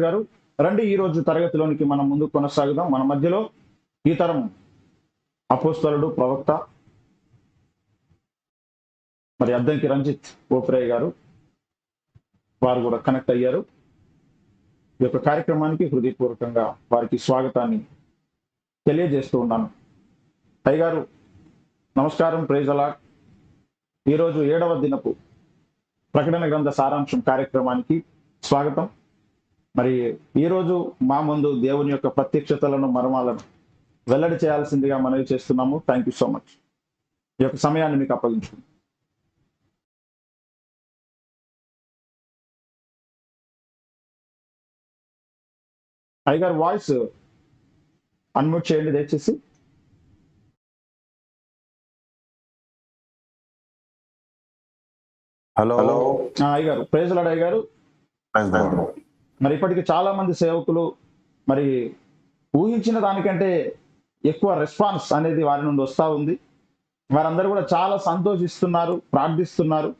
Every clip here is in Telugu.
గారు రండి ఈ రోజు తరగతిలోనికి మనం ముందు కొనసాగుదాం. మన మధ్యలో ఈ తరం అపోస్తలుడు ప్రవక్త మరి అద్దంకి రంజిత్ ఓప్రే గారు వారు కూడా కనెక్ట్ అయ్యారు. ఈ యొక్క కార్యక్రమానికి హృదయపూర్వకంగా వారికి స్వాగతాన్ని తెలియజేస్తూ ఉన్నాను. అయ్య గారు నమస్కారం, ప్రైజ్ అలాట్. ఈరోజు 7వ దినపు ప్రకటన గ్రంథ సారాంశం కార్యక్రమానికి స్వాగతం. మరి ఈరోజు మా ముందు దేవుని యొక్క ప్రత్యక్షతలను మర్మాలను వెల్లడి చేయాల్సిందిగా మనవి చేస్తున్నాము. Thank you so much. ఈ యొక్క సమయాన్ని మీకు అప్పగించుకుంటాం. అయ్యగారు వాయిస్ అన్మ్యూట్ చేయండి దయచేసి. హలో అయ్యగారు ప్రైజ్ లార్డ్ అయ్యగారు. మరి ఇప్పటికి చాలా మంది సేవకులు మరి ఊహించిన దానికంటే ఎక్కువ రెస్పాన్స్ అనేది వారి నుండి వస్తూ ఉంది. వారందరూ కూడా చాలా సంతోషిస్తున్నారు, ప్రార్థిస్తున్నారు.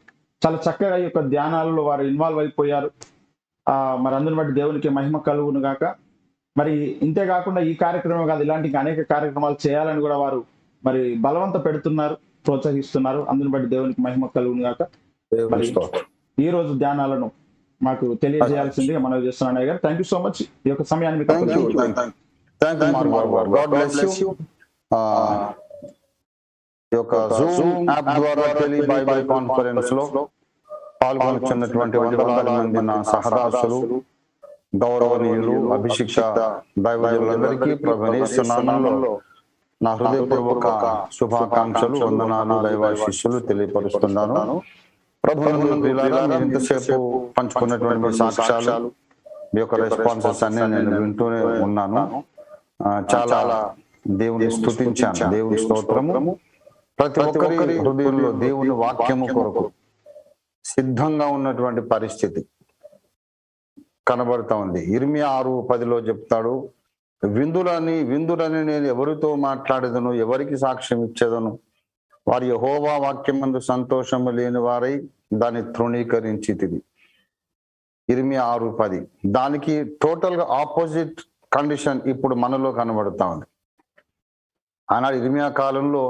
చాలా చక్కగా ఈ యొక్క ధ్యానాలలో వారు ఇన్వాల్వ్ అయిపోయారు. మరి అందుని బట్టి దేవునికి మహిమ కలుగును గాక. మరి ఇంతే కాకుండా ఈ కార్యక్రమం కాదు, ఇలాంటి అనేక కార్యక్రమాలు చేయాలని కూడా వారు మరి బలవంత పెడుతున్నారు, ప్రోత్సహిస్తున్నారు. అందుని బట్టి దేవునికి మహిమ కలుగును గాక. మరి ఈ రోజు ధ్యానాలను మాకు తెలియజేయాల్సిందిగా మనవి చేస్తున్నాను అయ్య గారు. Thank you so much. ఈ యొక్క సమయాన్ని మీకు జూమ్ యాప్ ద్వారా టెలి బైబిల్ కాన్ఫరెన్స్ లో పాల్గొనుచున్నటువంటి వందలాది మంది నా సహదాసులు, గౌరవనీయులు, అభిషిక్త దైవజనులందరికీ ప్రభువైన యేసు నామములో నా హృదయపూర్వక శుభాకాంక్షలు, వందనాలు, దైవాశీస్సులు తెలియపరుస్తున్నాను. ప్రభువునందు ప్రియులారా, మీరు ఇంతసేపు పంచుకున్నటువంటి సాక్ష్యాలు, మీ యొక్క రెస్పాన్సెస్ అన్ని నేను వింటూనే ఉన్నాను. చాలా దేవుని స్తుతించాను. దేవుని స్తోత్రము. ప్రతి ఒక్కరి హృదయంలో దేవుని వాక్యము కొరకు సిద్ధంగా ఉన్నటువంటి పరిస్థితి కనబడతా ఉంది. ఇర్మియా 6:10 చెప్తాడు, విందులని నేను ఎవరితో మాట్లాడేదను, ఎవరికి సాక్ష్యం ఇచ్చేదను, వారి యెహోవా వాక్యమందు సంతోషము లేని వారై దాన్ని తృణీకరించితిరి. ఇర్మియా 6:10. దానికి టోటల్ గా ఆపోజిట్ కండిషన్ ఇప్పుడు మనలో కనబడతా ఉంది. ఆనాడు ఇర్మియా కాలంలో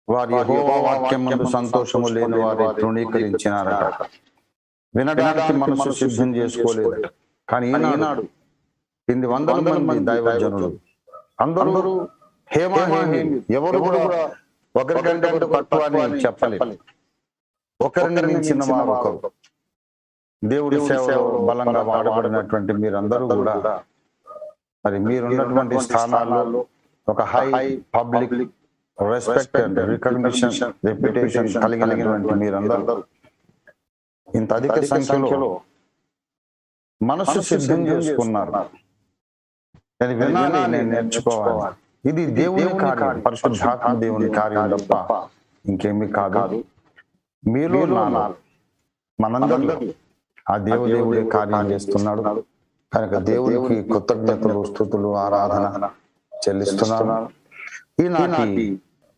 వారి యెహోవా వాక్యమందు సంతోషము లేని వారై తృణీకరించినారట. వినడానికి మనసు సిద్ధం చేసుకోలేదు. కానీ ఈనాడు 800 మంది దైవజనులు అందరూ హేమాహేమి, ఎవరు కూడా ఒకరికంటే తక్కువ అని చెప్పలేదు. ఒకరిని మించిన వారు ఒకరు. దేవుడి సేవలో బలంగా వాడబడినటువంటి మీరందరూ కూడా మరి మీరున్నటువంటి స్థానాల్లో ఒక high public respect and recognition, reputation కలిగినటువంటి మీరందరూ ఇంత అధిక సంఖ్యలో మనసు సిద్ధం చేసుకున్నారు. నేను వినాలి, నేను నేర్చుకోవాలి. ఇది దేవుని కార్యం, పరిశుద్ధాత్మ దేవుని కార్యం తప్ప ఇంకేమీ కాదు. మీలో మనందరిలో ఆ దేవుడే కార్యం చేస్తున్నాడు. కనుక దేవునికి కృతజ్ఞతలు, స్తుతులు, ఆరాధన చెల్లిస్తున్నాను. ఈనాటి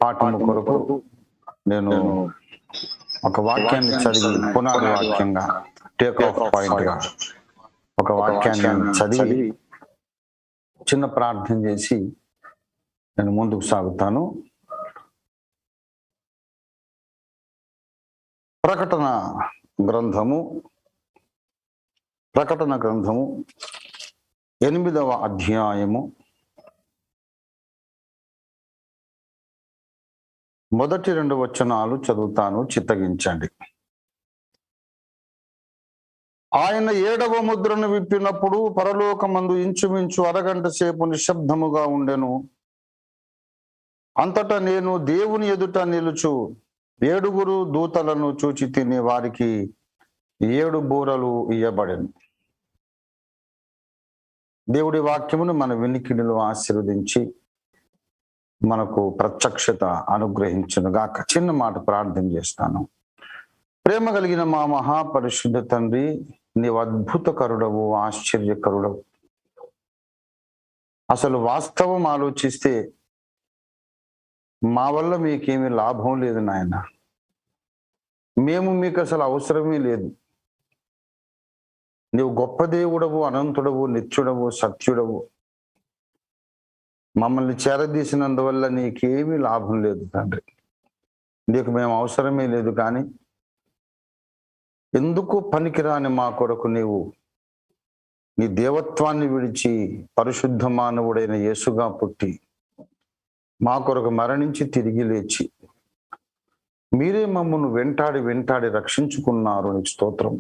పాఠము కొరకు నేను ఒక వాక్యాన్ని చదివి, పునాది వాక్యంగా, టేక్ ఆఫ్ పాయింట్ గా ఒక వాక్యాన్ని చదివి చిన్న ప్రార్థన చేసి నేను ముందుకు సాగుతాను. ప్రకటన గ్రంథము 8వ అధ్యాయము మొదటి 2 వచనాలు చదువుతాను, చిత్తగించండి. ఆయన 7వ ముద్రను విప్పినప్పుడు పరలోకమందు ఇంచుమించు అరగంట సేపు నిశ్శబ్దముగా ఉండెను. అంతటా నేను దేవుని ఎదుట నిలుచు 7 దూతలను చూచి తిని, వారికి 7 బూరలు ఇయ్యబడెను. దేవుడి వాక్యమును మన వినికిడిలో ఆశీర్వదించి మనకు ప్రత్యక్షత అనుగ్రహించునుగాక. చిన్న మాట ప్రార్థన చేస్తాను. ప్రేమ కలిగిన మా మహాపరిశుద్ధ తండ్రి, నీవు అద్భుతకరుడవు, ఆశ్చర్యకరుడవు. అసలు వాస్తవం ఆలోచిస్తే మా వల్ల మీకేమీ లాభం లేదు నాయన. మేము మీకు అసలు అవసరమే లేదు. నీవు గొప్ప దేవుడవు, అనంతుడవు, నిత్యుడవు, సత్యుడవు. మమ్మల్ని చేరదీసినందువల్ల నీకేమీ లాభం లేదు తండ్రి. నీకు మేము అవసరమే లేదు, కానీ ఎందుకు పనికిరాని మా కొరకు నీవు నీ దేవత్వాన్ని విడిచి పరిశుద్ధ మానవుడైన యేసుగా పుట్టి మా కొరకు మరణించి తిరిగి లేచి మీరే మమ్మల్ని వెంటాడి వెంటాడి రక్షించుకున్నారు. నీకు స్తోత్రం.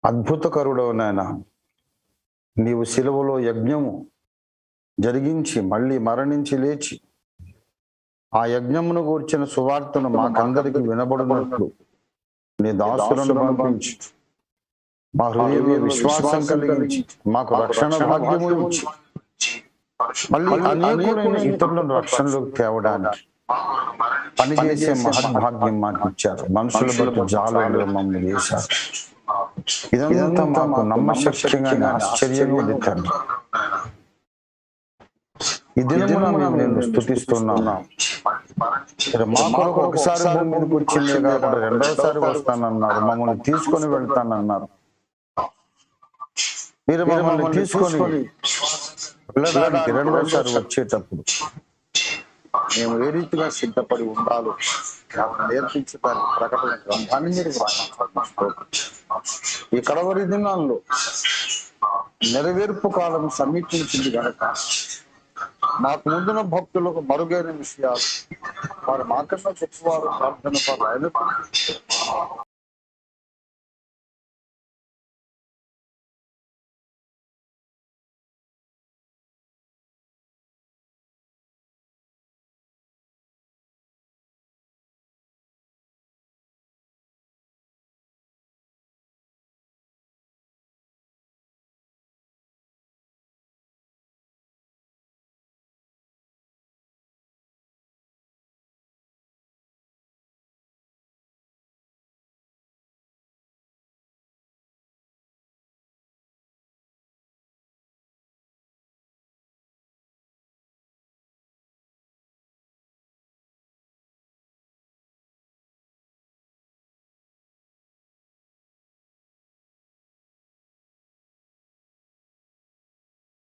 అద్భుతకరుడవు నాయన. నీవు శిలువలో యజ్ఞము జరిగించి మళ్ళీ మరణించి లేచి ఆ యజ్ఞమును గూర్చిన సువార్తను మాకందరికి వినబడినట్లు నీ దాసులను పంపించి మా హృదయంలో విశ్వాసం కలిగించి మాకు రక్షణ భాగ్యము ఇచ్చి మళ్ళీ అనేకులైన ఇతరులను రక్షణలోకి తేవడానికి పనిచేసే మహద్భాగ్యం మాకు ఇచ్చారు. మనుషుల బట్టి జాలలు మమ్మల్ని చేశారు. ఇదంతా మాకు నమ్మశక్యంగా ఆశ్చర్యంగా ఉంది తండ్రి. ఈ దినమున మేము నిన్ను స్తుతిస్తున్నాను. మా కొరకు ఒకసారి భూమి మీదకి వచ్చిందే కాకుండా రెండవసారి వస్తానన్నారు. మమ్మల్ని తీసుకొని వెళ్తానన్నారు. మీరు మమ్మల్ని తీసుకొని వెళ్ళడానికి రెండవసారి వచ్చేటప్పుడు మేము ఏ రీతిగా సిద్ధపడి ఉండాలో నేర్పించడానికి ప్రకటన గ్రంథాన్ని మీరు వ్రాయించారు. ఈ కడవరి దినాల్లో నెరవేర్పు కాలం సమీపించింది కనుక మాకు ముందున భక్తులకు మరుగైన విషయాలు వారు మాకన్నా గొప్పవారు ప్రార్థన పరులు అయినప్పుడు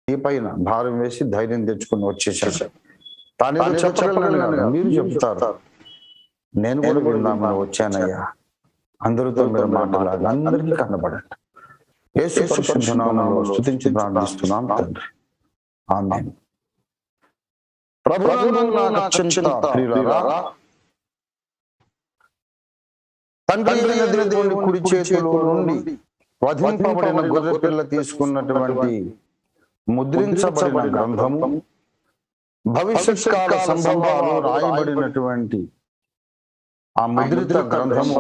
ఈ పైన భారం వేసి ధైర్యం తెచ్చుకుని వచ్చేసారు. తాను చెప్పగలను, మీరు చెప్తారు. నేను కూడా విందామని వచ్చానయ్యా. అందరితో మీరు మాట్లాడాలి, అందరికీ కనబడండి. యేసు పరిశుద్ధ నామములో స్తుతించి ప్రార్థిస్తున్నాం తండ్రి. ఆమేన్. ప్రభువునందు నాకు అత్యంత ప్రియులారా, తండ్రి అయిన దేవుని కుడి చేతిలో నుండి వధింపబడిన గొర్రె పిల్ల తీసుకున్నటువంటి ముద్రించబడిన గ్రంథము, భవిష్యత్ కాల సంభవాలు రాయబడినటువంటి ఆ ముద్రిత గ్రంథము,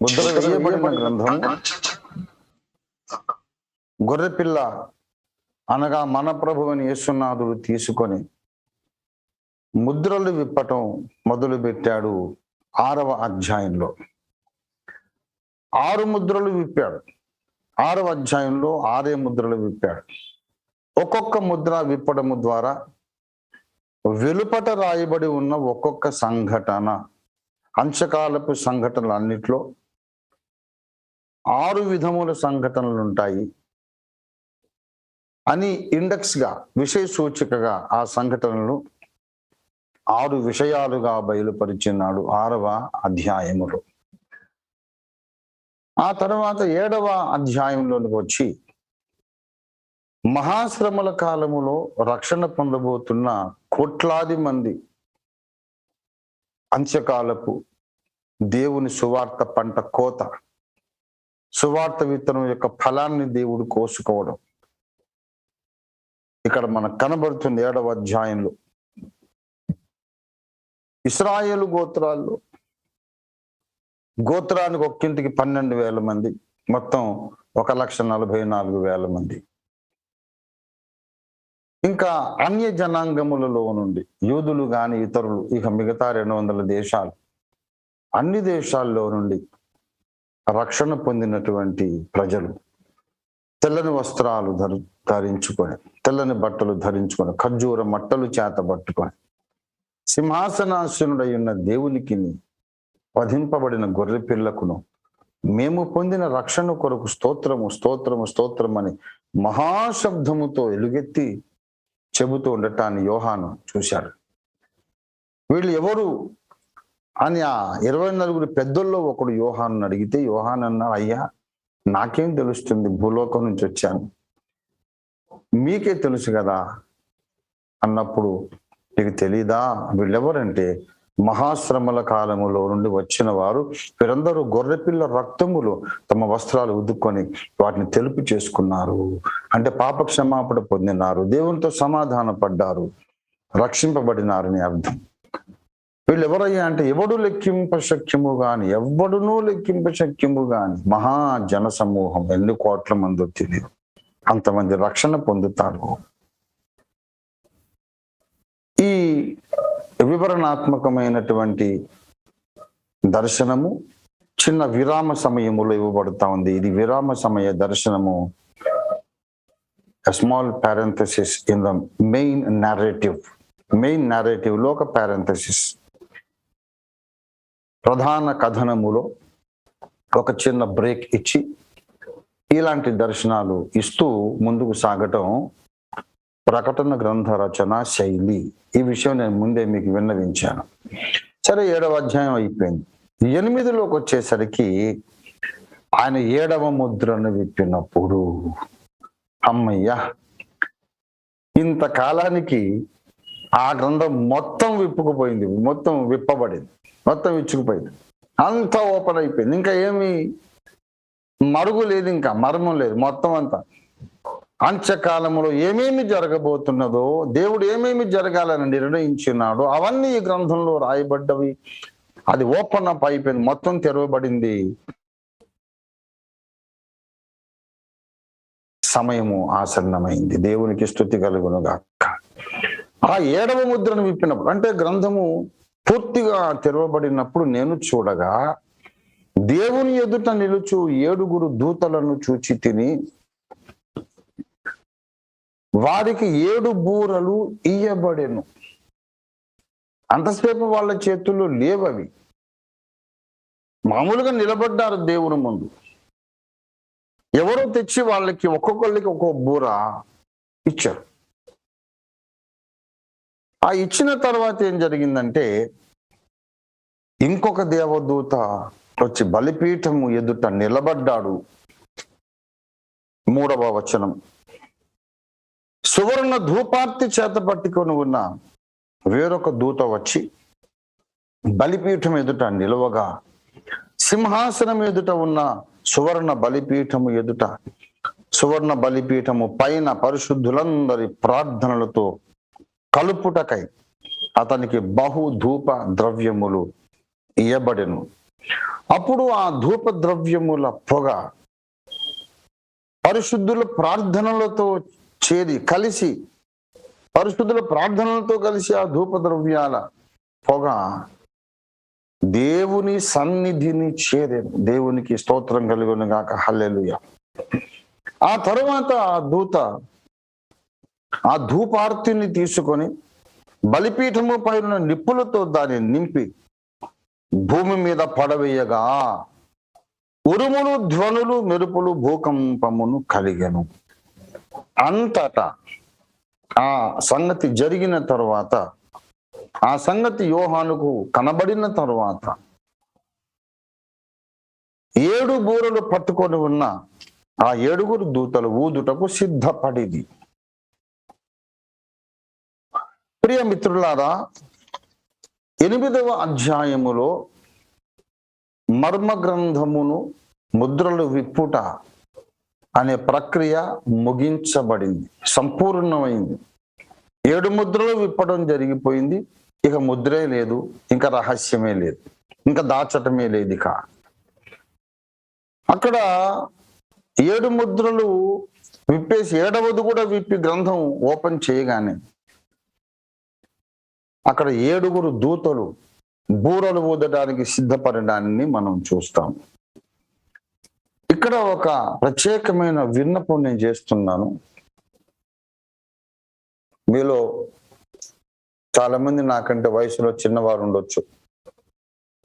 ముద్ర వేయబడిన గ్రంథము, గొర్రెపిల్ల అనగా మన ప్రభువుని యేసునాథుడు తీసుకొని ముద్రలు విప్పటం మొదలు పెట్టాడు. 6వ అధ్యాయంలో 6 ముద్రలు విప్పాడు. 6వ అధ్యాయంలో 6 ముద్రలు విప్పాడు. ఒక్కొక్క ముద్ర విప్పడము ద్వారా వెలుపట రాయబడి ఉన్న ఒక్కొక్క సంఘటన, అంశకాలపు సంఘటనలన్నిట్లో 6 విధముల సంఘటనలు ఉంటాయి అని ఇండెక్స్ గా, విషయ సూచికగా ఆ సంఘటనలు 6 విషయాలుగా బయలుపరిచినాడు 6వ అధ్యాయములో. ఆ తర్వాత 7వ అధ్యాయంలోనికి వచ్చి మహాశ్రమల కాలములో రక్షణ పొందబోతున్న కోట్లాది మంది అంత్యకాలపు దేవుని సువార్త పంట కోత, సువార్త విత్తనం యొక్క ఫలాన్ని దేవుడు కోసుకోవడం ఇక్కడ మనకు కనబడుతుంది. 7వ అధ్యాయంలో ఇశ్రాయేలు గోత్రాల్లో గోత్రానికి ఒక్కింటికి 12,000 మంది, మొత్తం 1,44,000 మంది. ఇంకా అన్య జనాంగములలో నుండి యూదులు గాని ఇతరులు, ఇక మిగతా 200 దేశాలు, అన్ని దేశాల్లో నుండి రక్షణ పొందినటువంటి ప్రజలు తెల్లని వస్త్రాలు ధరించుకొని, తెల్లని బట్టలు ధరించుకొని, ఖర్జూర మట్టలు చేత పట్టుకొని, సింహాసనాసనుడై ఉన్న దేవునికి వధింపబడిన గొర్రె పిల్లకును మేము పొందిన రక్షణ కొరకు స్తోత్రము స్తోత్రము స్తోత్రం అని మహాశబ్దముతో ఎలుగెత్తి చెబుతూ ఉండటాన్ని యోహాను చూశాడు. వీళ్ళు ఎవరు అని ఆ 24 పెద్దల్లో ఒకడు యోహాను అడిగితే యోహాను అన్నాడు, అయ్యా నాకేం తెలుస్తుంది, భూలోకం నుంచి వచ్చాను, మీకే తెలుసు కదా అన్నప్పుడు, నీకు తెలీదా వీళ్ళెవరంటే మహాశ్రమల కాలములో నుండి వచ్చిన వారు, వీరందరూ గొర్రెపిల్ల రక్తములు తమ వస్త్రాలు ఉదుక్కొని వాటిని తెలుపు చేసుకున్నారు. అంటే పాప క్షమాపణ పొందినారు, దేవునితో సమాధాన పడ్డారు, రక్షింపబడినారని అర్థం. వీళ్ళు ఎవరయ్యా అంటే ఎవడునూ లెక్కింప శక్యము గాని మహా జన సమూహం, ఎన్ని కోట్ల మంది తెలియదు, అంతమంది రక్షణ పొందుతారు. ఈ వివరణాత్మకమైనటువంటి దర్శనము చిన్న విరామ సమయములో ఇవ్వబడతా ఉంది. ఇది విరామ సమయ దర్శనము, small parenthesis in the main narrative లో ఒక పారెంథసిస్. ప్రధాన కథనములో ఒక చిన్న బ్రేక్ ఇచ్చి ఇలాంటి దర్శనాలు ఇస్తూ ముందుకు సాగటం ప్రకటన గ్రంథ రచన శైలి. ఈ విషయం నేను ముందే మీకు విన్నవించాను. సరే, 7వ అధ్యాయం అయిపోయింది. 8లోకి వచ్చేసరికి ఆయన 7వ ముద్రను విప్పినప్పుడు, అమ్మయ్యా, ఇంతకాలానికి ఆ గ్రంథం మొత్తం విప్పుకుపోయింది, మొత్తం విప్పబడింది, మొత్తం ఇచ్చుకుపోయింది, అంతా ఓపెన్ అయిపోయింది. ఇంకా ఏమి మరుగు లేదు, ఇంకా మర్మం లేదు, మొత్తం అంతా. అంత్యకాలంలో ఏమేమి జరగబోతున్నదో, దేవుడు ఏమేమి జరగాలని నిర్ణయించినాడో అవన్నీ ఈ గ్రంథంలో రాయబడ్డవి. అది ఓపెన్ అప్ అయిపోయింది, మొత్తం తెరవబడింది. సమయము ఆసన్నమైంది. దేవునికి స్తుతి కలుగును గాక. ఆ 7వ ముద్రను విప్పినప్పుడు, అంటే గ్రంథము పూర్తిగా తెరవబడినప్పుడు, నేను చూడగా దేవుని ఎదుట నిలుచు 7 దూతలను చూచి తిని, వారికి 7 బూరలు ఇయ్యబడెను. అంతసేపు వాళ్ళ చేతుల్లో లేవవి, మామూలుగా నిలబడ్డారు దేవుని ముందు. ఎవరో తెచ్చి వాళ్ళకి ఒక్కొక్కళ్ళకి ఒక్కొక్క బూర ఇచ్చారు. ఆ ఇచ్చిన తర్వాత ఏం జరిగిందంటే, ఇంకొక దేవదూత వచ్చి బలిపీఠము ఎదుట నిలబడ్డాడు. 3వ వచనం, సువర్ణ ధూపార్తి చేత పట్టుకొని ఉన్న వేరొక దూత వచ్చి బలిపీఠం ఎదుట నిలవగా, సింహాసనం ఎదుట ఉన్న సువర్ణ బలిపీఠము ఎదుట, సువర్ణ బలిపీఠము పైన పరిశుద్ధులందరి ప్రార్థనలతో కలుపుటకై అతనికి బహు ధూప ద్రవ్యములు ఇయ్యబడెను. అప్పుడు ఆ ధూప ద్రవ్యముల పొగ పరిశుద్ధుల ప్రార్థనలతో కలిసి ఆ ధూప ద్రవ్యాల పొగ దేవుని సన్నిధిని చేరేను. దేవునికి స్తోత్రం కలుగును గాక. హల్లెలూయా. ఆ తరువాత ఆ దూత ఆ ధూపార్తిని తీసుకొని బలిపీఠము పైన నిప్పులతో దాన్ని నింపి భూమి మీద పడవేయగా, ఉరుములు, ధ్వనులు, మెరుపులు, భూకంపమును కలిగెను. అంతటా ఆ సంగతి జరిగిన తరువాత, ఆ సంగతి యోహానుకు కనబడిన తరువాత, 7 బూరలు పట్టుకొని ఉన్న ఆ 7 దూతలు ఊదుటకు సిద్ధపడిది. ప్రియ మిత్రులారా, 8వ అధ్యాయములో మర్మ గ్రంథమును ముద్రలు విప్పుట అనే ప్రక్రియ ముగించబడింది, సంపూర్ణమైంది. 7 ముద్రలు విప్పడం జరిగిపోయింది. ఇక ముద్రే లేదు, ఇంకా రహస్యమే లేదు, ఇంకా దాచటమే లేదు. ఇక అక్కడ 7 ముద్రలు విప్పేసి 7వది కూడా విప్పి గ్రంథం ఓపెన్ చేయగానే అక్కడ 7 దూతలు బూరలు ఊదడానికి సిద్ధపడడాన్ని మనం చూస్తాం. ఇక్కడ ఒక ప్రత్యేకమైన విన్నపం నేను చేస్తున్నాను. మీలో చాలా మంది నాకంటే వయసులో చిన్నవారు ఉండొచ్చు,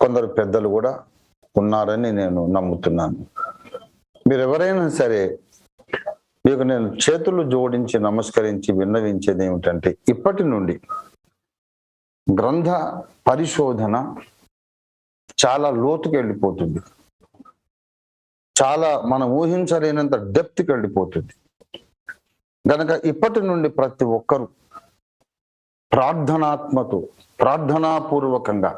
కొందరు పెద్దలు కూడా ఉన్నారని నేను నమ్ముతున్నాను. మీరు ఎవరైనా సరే, మీకు నేను చేతులు జోడించి నమస్కరించి విన్నవించేది ఏమిటంటే, ఇప్పటి నుండి గ్రంథ పరిశోధన చాలా లోతుకి వెళ్ళిపోతుంది, చాలా మనం ఊహించలేనంత డెప్త్కి వెళ్ళిపోతుంది. గనక ఇప్పటి నుండి ప్రతి ఒక్కరూ ప్రార్థనాపూర్వకంగా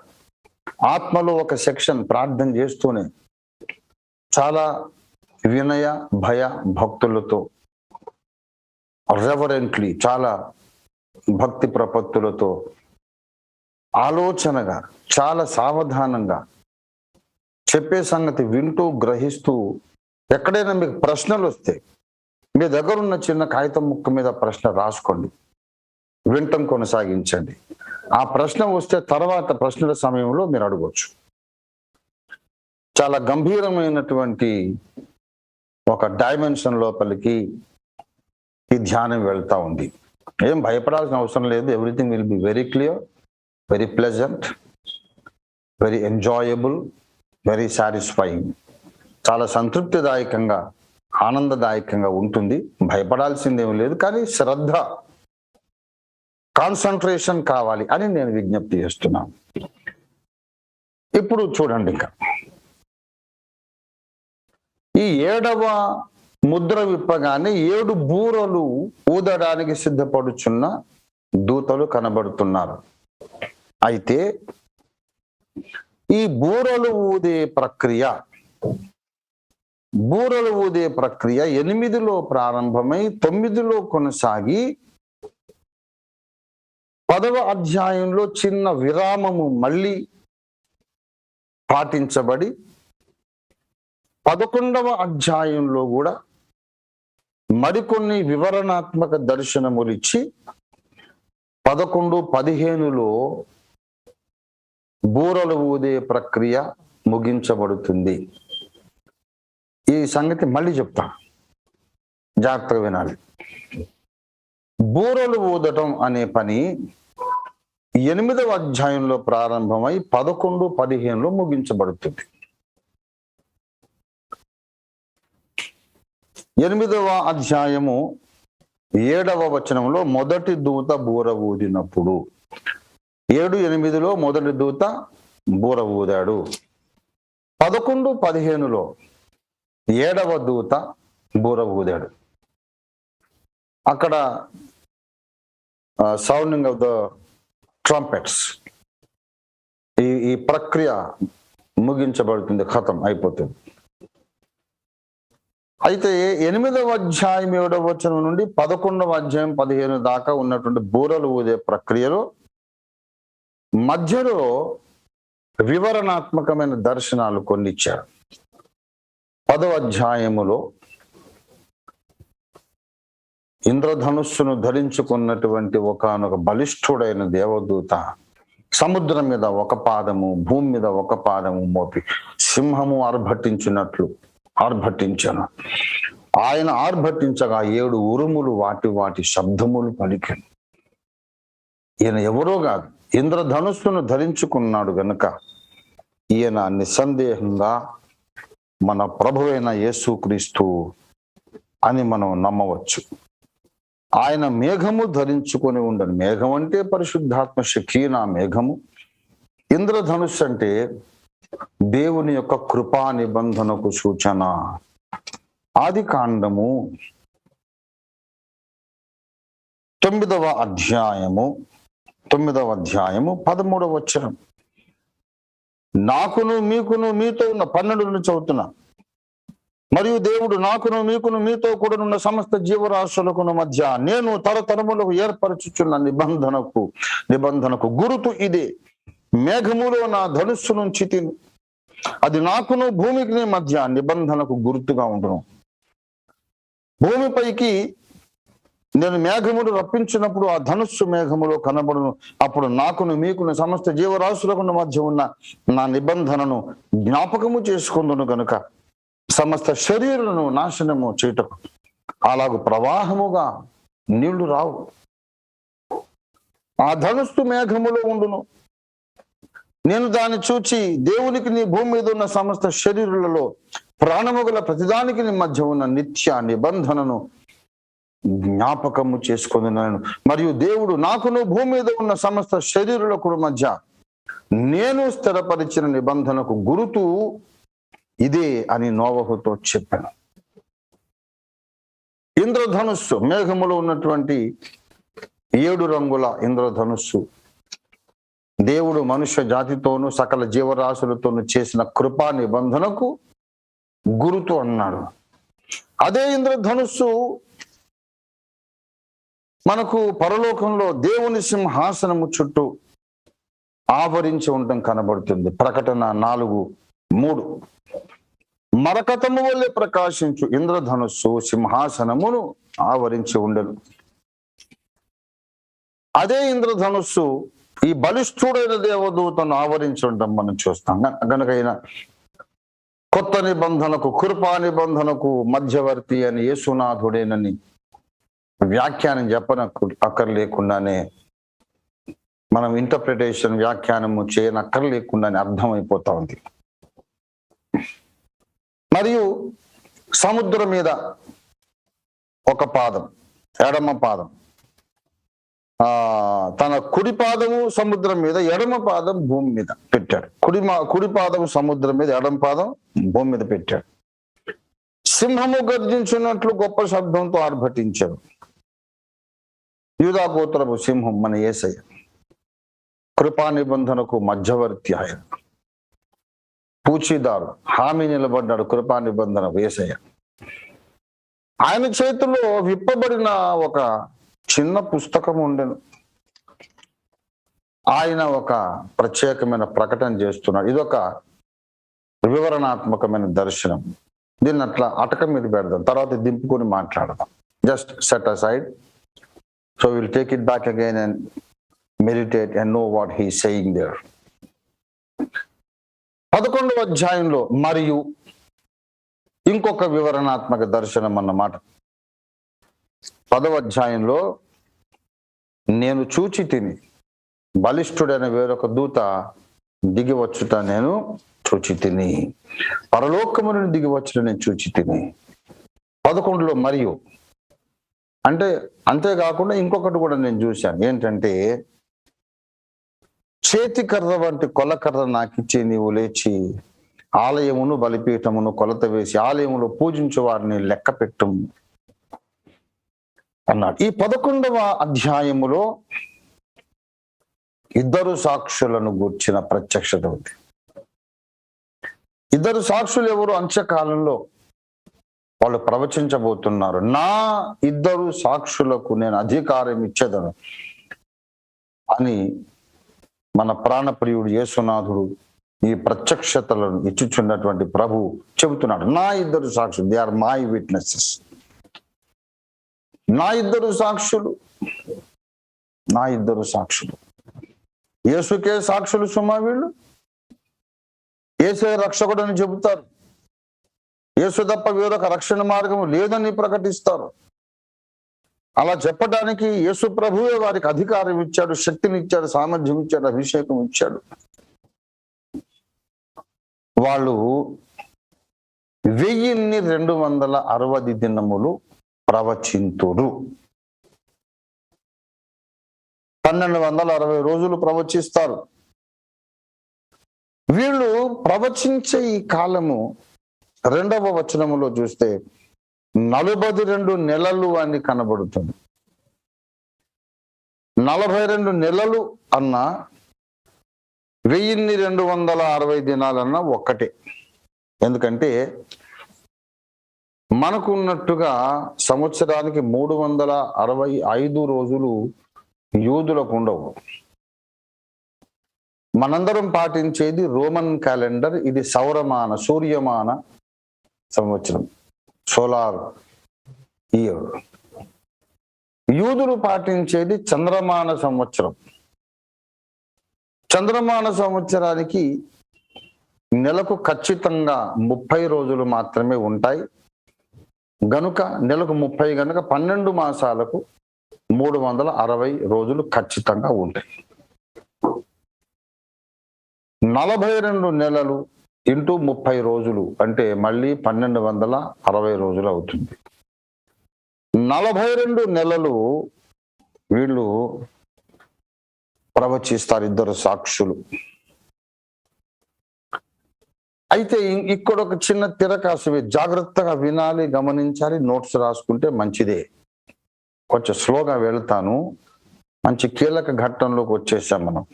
ఆత్మలో ఒక సెక్షన్ ప్రార్థన చేస్తూనే చాలా వినయ భయ భక్తులతో, రెవరెంట్లీ, చాలా భక్తి ప్రపత్తులతో, ఆలోచనగా, చాలా సావధానంగా చెప్పే సంగతి వింటూ గ్రహిస్తూ, ఎక్కడైనా మీకు ప్రశ్నలు వస్తే మీ దగ్గర ఉన్న చిన్న కాగితం ముక్క మీద ప్రశ్న రాసుకోండి, వింటం కొనసాగించండి. ఆ ప్రశ్న వస్తే తర్వాత ప్రశ్నల సమయంలో మీరు అడగవచ్చు. చాలా గంభీరమైనటువంటి ఒక డైమెన్షన్ లోపలికి ఈ ధ్యానం వెళ్తా ఉంది. ఏం భయపడాల్సిన అవసరం లేదు. Everything will be very clear, very pleasant, very enjoyable, very satisfying. చాలా సంతృప్తిదాయకంగా, ఆనందదాయకంగా ఉంటుంది. భయపడాల్సిందేమీ లేదు. కానీ శ్రద్ధ, కాన్సన్ట్రేషన్ కావాలి అని నేను విజ్ఞప్తి చేస్తున్నాను. ఇప్పుడు చూడండి, ఇంకా ఈ 7వ ముద్ర విప్పగానే 7 బూరలు ఊదడానికి సిద్ధపడుచున్న దూతలు కనబడుతున్నారు. అయితే ఈ బూరలు ఊదే ప్రక్రియ 8లో ప్రారంభమై 9లో కొనసాగి 10వ అధ్యాయంలో చిన్న విరామము మళ్ళీ పాటించబడి 11వ అధ్యాయంలో కూడా మరికొన్ని వివరణాత్మక దర్శనములు ఇచ్చి 11, 15లో బూరలు ఊదే ప్రక్రియ ముగించబడుతుంది. ఈ సంగతి మళ్ళీ చెప్తా, జాగ్రత్తగా వినాలి. బూరలు ఊదటం అనే పని 8వ అధ్యాయంలో ప్రారంభమై 11, 15లో ముగించబడుతుంది. 8వ అధ్యాయము 7వ వచనంలో మొదటి దూత బూర ఊదినప్పుడు, 7-8లో మొదటి దూత బూర ఊదాడు. 11, 15లో 7వ దూత బూర ఊదాడు. అక్కడ సౌండింగ్ ఆఫ్ ద ట్రంపెట్స్, ఈ ప్రక్రియ ముగించబడుతుంది, ఖతం అయిపోతుంది. అయితే 8వ అధ్యాయం 7వ వచనం నుండి 11వ అధ్యాయం 15 దాకా ఉన్నటువంటి బూరలు ఊదే ప్రక్రియలో మధ్యలో వివరణాత్మకమైన దర్శనాలు కొన్ని ఇచ్చారు. 10వ అధ్యాయములో ఇంద్రధనుస్సును ధరించుకున్నటువంటి ఒకానొక బలిష్ఠుడైన దేవదూత సముద్రం మీద ఒక పాదము, భూమి మీద ఒక పాదము మోపి సింహము ఆర్భటించాను. ఆయన ఆర్భటించగా 7 ఉరుములు వాటి శబ్దములు పలికాను. ఈయన ఎవరో కాదు, ఇంద్రధనుస్సును ధరించుకున్నాడు గనుక ఈయన నిస్సందేహంగా మన ప్రభువైన యేసుక్రీస్తు అని మనం నమ్మవచ్చు. ఆయన మేఘము ధరించుకొని ఉండను. మేఘం అంటే పరిశుద్ధాత్మ షకీనా మేఘము. ఇంద్రధనుస్సు అంటే దేవుని యొక్క కృపా నిబంధనకు సూచన. ఆదికాండము 9వ అధ్యాయము 13వ వచనం, నాకును మీకును మీతో ఉన్న 12 చదువుతున్నా. మరియు దేవుడు నాకును మీకును మీతో కూడా ఉన్న సమస్త జీవరాశులకు మధ్య నేను తరతరములకు ఏర్పరచుచున్న నిబంధనకు గురుతు ఇదే. మేఘములో నా ధనుస్సు నుంచి తిను, అది నాకును భూమికి మధ్య నిబంధనకు గుర్తుగా ఉండును. భూమిపైకి నేను మేఘములు రప్పించినప్పుడు ఆ ధనుస్సు మేఘములో కనబడును. అప్పుడు నాకును మీకును సమస్త జీవరాశులకు మధ్య ఉన్న నా నిబంధనను జ్ఞాపకము చేసుకుందును గనుక సమస్త శరీరాలను నాశనము చేయుటకు అలాగు ప్రవాహముగా నీళ్లు రావు. ఆ ధనుస్సు మేఘములో ఉండును. నేను దాన్ని చూచి దేవునికి నీ భూమి మీద ఉన్న సమస్త శరీరులలో ప్రాణము గల ప్రతిదానికి నీ మధ్య ఉన్న నిత్య నిబంధనను జ్ఞాపకము చేసుకున్నాను. మరియు దేవుడు నాకును భూమి మీద ఉన్న సమస్త శరీరులకు మధ్య నేను స్థిరపరిచిన నిబంధనకు గురుతు ఇదే అని నోవహుతో చెప్పాను. ఇంద్రధనుస్సు, మేఘములో ఉన్నటువంటి 7 రంగుల ఇంద్రధనుస్సు దేవుడు మనుష్య జాతితోనూ సకల జీవరాశులతోనూ చేసిన కృపా నిబంధనకు గురుతు అన్నాడు. అదే ఇంద్రధనుస్సు మనకు పరలోకంలో దేవుని సింహాసనము చుట్టూ ఆవరించి ఉండటం కనబడుతుంది. ప్రకటన 4:3 మరకతము వల్లే ప్రకాశించు ఇంద్రధనుస్సు సింహాసనమును ఆవరించి ఉండను. అదే ఇంద్రధనుస్సు ఈ బలిష్ఠుడైన దేవదూతను ఆవరించి ఉండడం మనం చూస్తాం. కనుక కొత్త నిబంధనకు కృపా నిబంధనకు మధ్యవర్తి అని యేసునాథుడేనని వ్యాఖ్యానం అక్కర్లేకుండానే మనం ఇంటర్ప్రిటేషన్ వ్యాఖ్యానము చేయనక్కర్లేకుండానే అర్థమైపోతా ఉంది. మరియు సముద్రం మీద ఒక పాదం, ఎడమ పాదం, తన కుడి పాదము సముద్రం మీద, ఎడమ పాదం భూమి మీద పెట్టాడు. కుడి పాదం సముద్రం మీద, ఎడమ పాదం భూమి మీద పెట్టాడు. సింహము గర్జించినట్లు గొప్ప శబ్దంతో ఆర్భటించాడు. యూదా గోత్రపు సింహం మన యేసయ్య, కృపా నిబంధనకు మధ్యవర్తి ఆయన, పూచీదారు, హామీ నిలబడ్డాడు కృపా నిబంధనకు యేసయ్య. ఆయన చేతిలో విప్పబడిన ఒక చిన్న పుస్తకం ఉండెను. ఆయన ఒక ప్రత్యేకమైన ప్రకటన చేస్తున్నాడు. ఇదొక వివరణాత్మకమైన దర్శనం. దీన్ని అట్లా అటక మీద పెడదాం, తర్వాత దింపుకొని మాట్లాడదాం. Just set aside. So we'll take it back again and meditate and know what he is saying there. 11వ అధ్యాయంలో మరియు ఇంకొక వివరణాత్మక దర్శనం అన్నమాట. 10వ అధ్యాయంలో నేను చూచి తిని బలిష్ఠుడైన వేరొక దూత దిగి వచ్చుట నేను చూచి తిని, పరలోకము నుండి దిగి వచ్చుట నేను చూచి తిని. 11లో మరియు అంటే అంతేకాకుండా ఇంకొకటి కూడా నేను చూశాను. ఏంటంటే, చేతికర్ర వంటి కొలకర్ర నాకిచ్చి నీవు లేచి ఆలయమును బలిపీఠమును కొలత వేసి ఆలయములో పూజించు వారిని లెక్క పెట్టు అన్నాడు. ఈ 11వ అధ్యాయములో 2 సాక్షులను గూర్చిన ప్రత్యక్షత ఉంది. 2 సాక్షులు ఎవరు? అంత్యకాలంలో వాళ్ళు ప్రవచించబోతున్నారు. నా 2 సాక్షులకు నేను అధికారం ఇచ్చేదను అని మన ప్రాణప్రియుడు యేసునాథుడు ఈ ప్రత్యక్షతలను ఇచ్చుచున్నటువంటి ప్రభు చెబుతున్నాడు. నా 2 సాక్షులు, దే ఆర్ మై విట్నెసెస్. నా 2 సాక్షులు, నా 2 సాక్షులు. యేసుకే సాక్షులు సుమా వీళ్ళు. యేసే రక్షకుడు అని చెబుతారు. యేసు తప్ప వేరొక రక్షణ మార్గం లేదని ప్రకటిస్తారు. అలా చెప్పడానికి యేసు ప్రభువే వారికి అధికారం ఇచ్చాడు, శక్తిని ఇచ్చాడు, సామర్థ్యం ఇచ్చాడు, అభిషేకం ఇచ్చాడు. వాళ్ళు 1260 దినములు ప్రవచింతురు. 1260 రోజులు ప్రవచిస్తారు. వీళ్ళు ప్రవచించే ఈ కాలము 2వ వచనములో చూస్తే 42 నెలలు అని కనబడుతుంది. 42 నెలలు అన్న 1260 దినాలన్నా ఒక్కటే. ఎందుకంటే మనకున్నట్టుగా సంవత్సరానికి 365 రోజులు యూదులకు ఉండవు. మనందరం పాటించేది రోమన్ క్యాలెండర్. ఇది సౌరమాన, సూర్యమాన సంవత్సరం, సోలార్ ఇయర్. యూదులు పాటించేది చంద్రమాన సంవత్సరం. చంద్రమాన సంవత్సరానికి నెలకు ఖచ్చితంగా 30 రోజులు మాత్రమే ఉంటాయి. గనుక నెలకు 30 గనుక 12 మాసాలకు 360 రోజులు ఖచ్చితంగా ఉంటాయి. 42 నెలలు ఇంటూ 30 రోజులు అంటే మళ్ళీ 1260 రోజులు అవుతుంది. 42 నెలలు వీళ్ళు ప్రవచిస్తారు, ఇద్దరు సాక్షులు. అయితే ఇక్కడ ఒక చిన్న తిరకాసు, జాగ్రత్తగా వినాలి, గమనించాలి, నోట్స్ రాసుకుంటే మంచిదే. కొంచెం స్లోగా వెళ్తాను, మంచి కీలక ఘట్టంలోకి వచ్చేసాం మనం.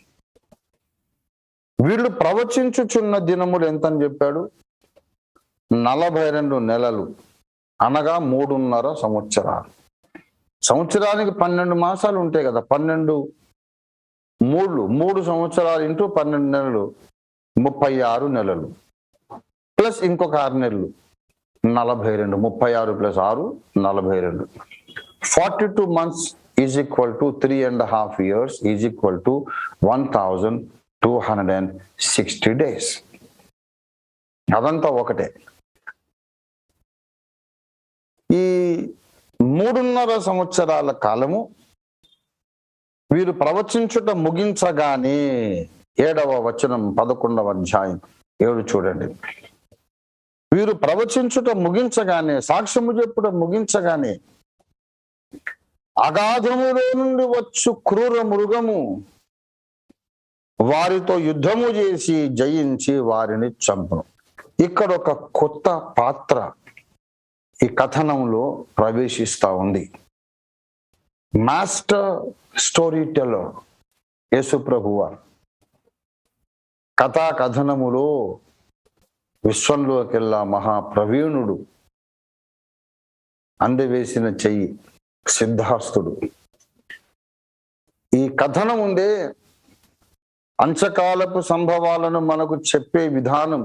వీళ్ళు ప్రవచించుచున్న దినములు ఎంతని చెప్పాడు? 42 నెలలు అనగా 3.5 సంవత్సరాలు. సంవత్సరానికి 12 మాసాలు ఉంటాయి కదా, 12 3 సంవత్సరాలు ఇంటూ 12 నెలలు 36 నెలలు ప్లస్ ఇంకొక 6 నెలలు 42. 36 plus 6 42. 42 months is equal to 3.5 years is equal to 1260 days. అదంతా ఒకటే. ఈ 3.5 సంవత్సరాల కాలము వీరు ప్రవచించుట ముగించగానే 7వ వచనం 11వ అధ్యాయం 7 చూడండి. వీరు ప్రవచించుట ముగించగానే, సాక్ష్యము చెప్పుట ముగించగానే అగాధములో నుండి వచ్చు క్రూర మృగము వారితో యుద్ధము చేసి జయించి వారిని చంపును. ఇక్కడ ఒక కొత్త పాత్ర ఈ కథనంలో ప్రవేశిస్తా ఉంది. మాస్టర్ స్టోరీ టెల్లర్ యేసు ప్రభువారు కథా కథనములో విశ్వంలోకెల్లా మహాప్రవీణుడు, అందవేసిన చెయ్యి, సిద్ధాస్తుడు. ఈ కథనం ఉందే అంచకాలపు సంభవాలను మనకు చెప్పే విధానం.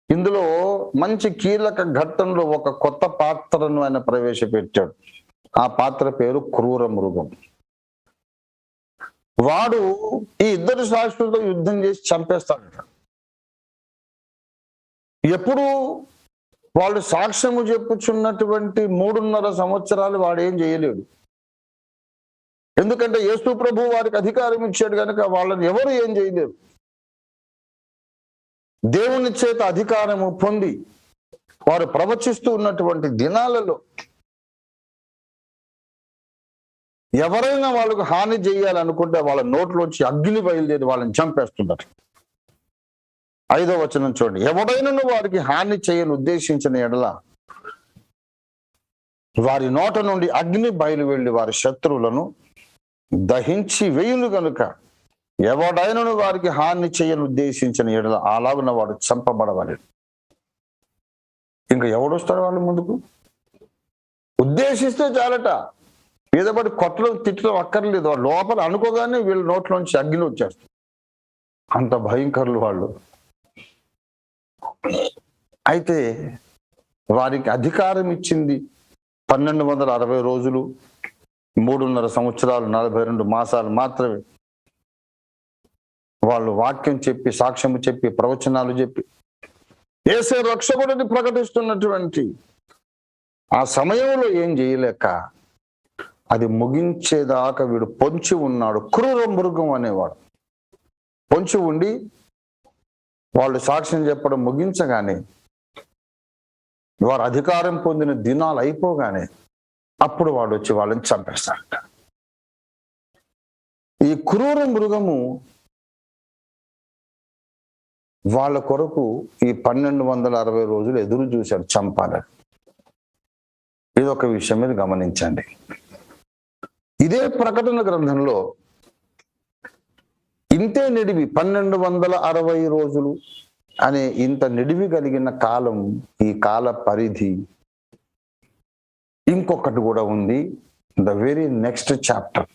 ఇందులో మంచి కీలక ఘట్టంలో ఒక కొత్త పాత్రను ఆయన ప్రవేశపెట్టాడు. ఆ పాత్ర పేరు క్రూర మృగం. వాడు ఈ ఇద్దరు సాక్షులతో యుద్ధం చేసి చంపేస్తాడట. ఎప్పుడు వాళ్ళు సాక్ష్యము చెప్పుచున్నటువంటి 3.5 సంవత్సరాలు వాడు ఏం చేయలేడు. ఎందుకంటే యేసు ప్రభు వారికి అధికారం ఇచ్చాడు కనుక వాళ్ళని ఎవరు ఏం చేయలేరు. దేవుని చేత అధికారము పొంది వారు ప్రవచిస్తూ ఉన్నటువంటి దినాలలో ఎవరైనా వాళ్ళకు హాని చేయాలనుకుంటే వాళ్ళ నోట్లోంచి అగ్ని బయలుదేరి వాళ్ళని చంపేస్తున్నారు. 5వ వచనం చూడండి. ఎవడైనా వారికి హాని చేయని ఉద్దేశించిన ఎడల వారి నోట నుండి అగ్ని బయలు వెళ్ళి వారి శత్రువులను దహించి వేయును గనుక ఎవడైనను వారికి హాని చేయని ఉద్దేశించిన ఎడల అలాగున వాడు చంపబడవాలి. ఇంకా ఎవడొస్తాడు వాళ్ళ ముందుకు? ఉద్దేశిస్తే చాలట, ఏదోబడి కొట్టడం తిట్టడం అక్కర్లేదు. వాడు లోపల అనుకోగానే వీళ్ళ నోట్లోంచి అగ్ని వచ్చేస్తారు. అంత భయంకరులు వాళ్ళు. అయితే వారికి అధికారం ఇచ్చింది 1260 రోజులు, 3.5 సంవత్సరాలు, 42 మాసాలు మాత్రమే. వాళ్ళు వాక్యం చెప్పి, సాక్ష్యము చెప్పి, ప్రవచనాలు చెప్పి యేసే రక్షకుడిని ప్రకటిస్తున్నటువంటి ఆ సమయంలో ఏం చేయలేక అది ముగించేదాకా వీడు పొంచి ఉన్నాడు. క్రూర మృగం అనేవాడు పొంచి ఉండి వాళ్ళు సాక్ష్యం చెప్పడం ముగించగానే, వారు అధికారం పొందిన దినాలు అయిపోగానే అప్పుడు వాడు వచ్చి వాళ్ళని చంపేస్తాడట. ఈ క్రూర మృగము వాళ్ళ కొరకు ఈ 1260 రోజులు ఎదురు చూశాడు చంపాలని. ఇది ఒక విషయం మీద గమనించండి. ఇదే ప్రకటన గ్రంథంలో ఇంతే నిడివి 1260 రోజులు అనే ఇంత నిడివి కలిగిన కాలం, ఈ కాల పరిధి ఇంకొకటి కూడా ఉంది. ద వెరీ నెక్స్ట్ చాప్టర్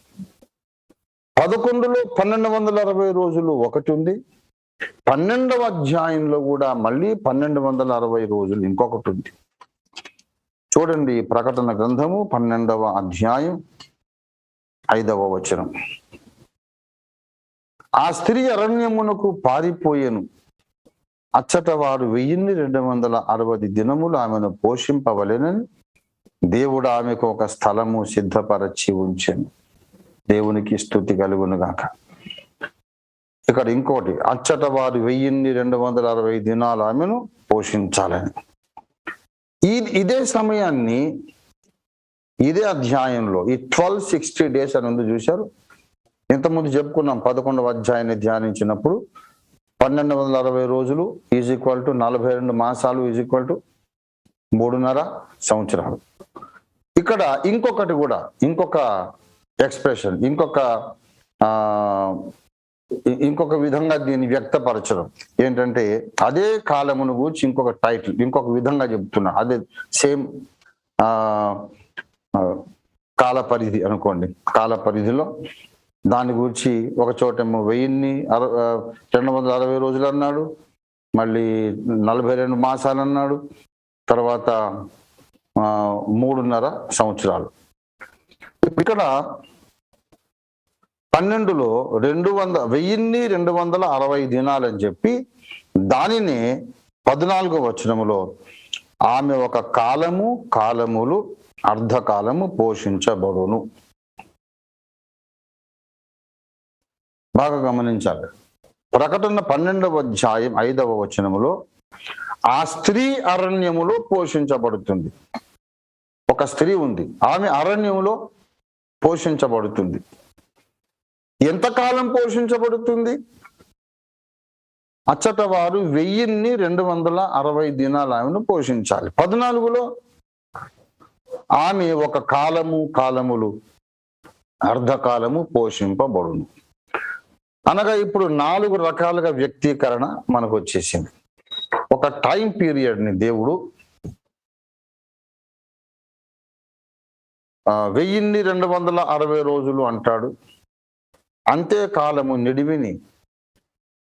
11లో 1260 రోజులు ఒకటి ఉంది. 12వ అధ్యాయంలో కూడా మళ్ళీ 1260 రోజులు ఇంకొకటి ఉంది. చూడండి, ప్రకటన గ్రంథము 12వ అధ్యాయం 5వ వచనం. ఆ స్త్రీ అరణ్యమునకు పారిపోయెను, అచ్చట వారు 1260 దినములు ఆమెను పోషింపవలెనని దేవుడు ఆమెకు ఒక స్థలము సిద్ధపరచి ఉంచెను. దేవునికి స్తుతి కలుగును గాక. ఇక ఇక్కడ ఇంకోటి, అచ్చట వారు 1260 దినాలు ఆమెను పోషించాలని. ఇదే సమయాన్ని ఇదే అధ్యాయంలో ఈ 1260 days అని ఉంది చూశారు. ఇంతకుముందు చెప్పుకున్నాం 11వ అధ్యాయాన్ని ధ్యానించినప్పుడు 1260 రోజులు ఈజ్ ఈక్వల్ టు 42 మాసాలు ఈజ్ ఈక్వల్ టు 3.5 సంవత్సరాలు. ఇక్కడ ఇంకొక ఎక్స్ప్రెషన్, ఇంకొక విధంగా దీన్ని వ్యక్తపరచడం ఏంటంటే, అదే కాలమును గురించి ఇంకొక టైటిల్, ఇంకొక విధంగా చెప్తున్నా. అదే సేమ్ కాల పరిధి అనుకోండి. కాల పరిధిలో దాని గురించి ఒక చోటేమో 1260 రోజులు అన్నాడు, మళ్ళీ 42 మాసాలు అన్నాడు, తర్వాత 3.5 సంవత్సరాలు. ఇక్కడ 12లో 1260 దినాలు అని చెప్పి దానిని 14వ వచనములో ఆమె ఒక కాలములు అర్ధకాలము పోషించబడును. బాగా గమనించాలి. ప్రకటన 12వ అధ్యాయం 5వ వచనములో ఆ స్త్రీ అరణ్యములో పోషించబడుతుంది. ఒక స్త్రీ ఉంది, ఆమె అరణ్యములో పోషించబడుతుంది. ఎంతకాలం పోషించబడుతుంది? అచ్చట వారు 1260 దినాలు ఆమెను పోషించాలి. 14లో ఆమె ఒక కాలములు అర్ధకాలము పోషింపబడును. అనగా ఇప్పుడు 4 రకాలుగా వ్యక్తీకరణ మనకు వచ్చేసింది. ఒక టైం పీరియడ్ ని దేవుడు 1260 రోజులు అంటాడు. అంత్యకాలము నిడివిని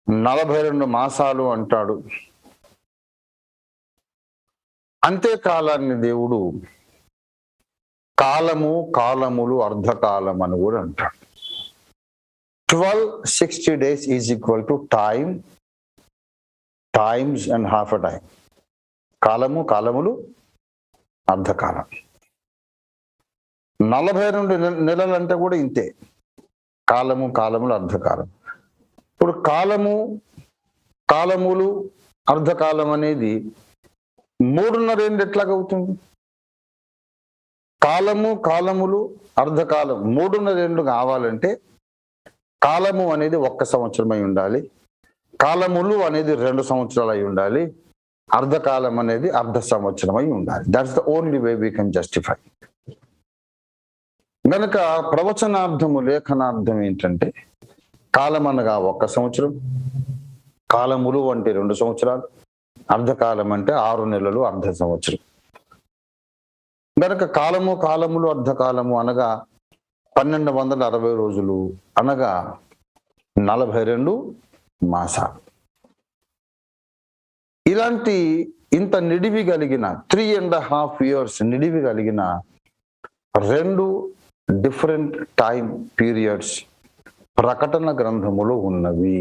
42 మాసాలు అంటాడు. అంత్యకాలాన్ని దేవుడు కాలములు అర్ధకాలం అని కూడా అంటాడు. 1260 days is equal to times and half a time. కాలములు అర్ధకాలం. 42 నెలలు అంటే కూడా ఇంతే. కాలములు అర్ధకాలం. ఇప్పుడు కాలములు అర్ధకాలం అనేది 3.5 ఏళ్ళు ఎట్లాగవుతుంది? కాలములు అర్ధకాలం 3.5 ఏళ్ళు కావాలంటే కాలము అనేది 1 సంవత్సరం అయి ఉండాలి, కాలములు అనేది 2 సంవత్సరాలు అయి ఉండాలి, అర్ధకాలం అనేది 1/2 సంవత్సరం అయి ఉండాలి. That's the only way we can justify. గనక ప్రవచనార్థము లేఖనార్థం ఏంటంటే, కాలం అనగా 1 సంవత్సరం, కాలములు అంటే 2 సంవత్సరాలు, అర్ధకాలం అంటే 6 నెలలు 1/2 సంవత్సరం. గనక కాలములు అర్ధకాలము అనగా 1260 రోజులు అనగా 42 మాసాలు. ఇంత నిడివి కలిగిన 3.5 years నిడివి కలిగిన 2 డిఫరెంట్ టైం పీరియడ్స్ ప్రకటన గ్రంథములో ఉన్నవి.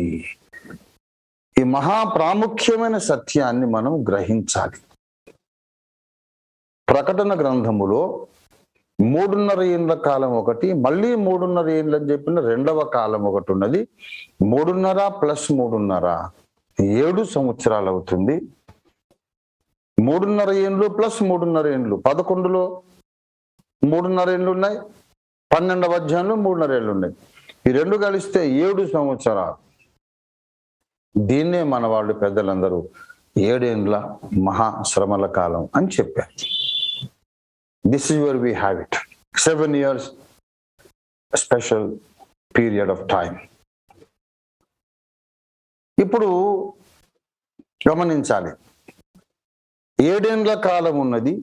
ఈ మహాప్రాముఖ్యమైన సత్యాన్ని మనం గ్రహించాలి. ప్రకటన గ్రంథములో 3.5 ఏళ్ల కాలం ఒకటి, మళ్ళీ 3.5 ఏళ్ళు అని చెప్పిన రెండవ కాలం ఒకటి ఉన్నది. 3.5 + 3.5 7 సంవత్సరాలు అవుతుంది. 3.5 ఏళ్ళు + 3.5 ఏళ్ళు 11లో 3.5 ఏళ్ళు ఉన్నాయి, 12వ అధ్యాయంలో 3.5 ఏళ్ళు ఉన్నాయి. ఈ 2 కలిస్తే 7 సంవత్సరాలు. దీన్నే మన వాళ్ళు పెద్దలందరూ 7 ఏండ్ల మహాశ్రమల కాలం అని చెప్పారు. This is where we have it. 7 years special period of time. ఇప్పుడు గమనించాలి, 7 ఏండ్ల కాలం ఉన్నది.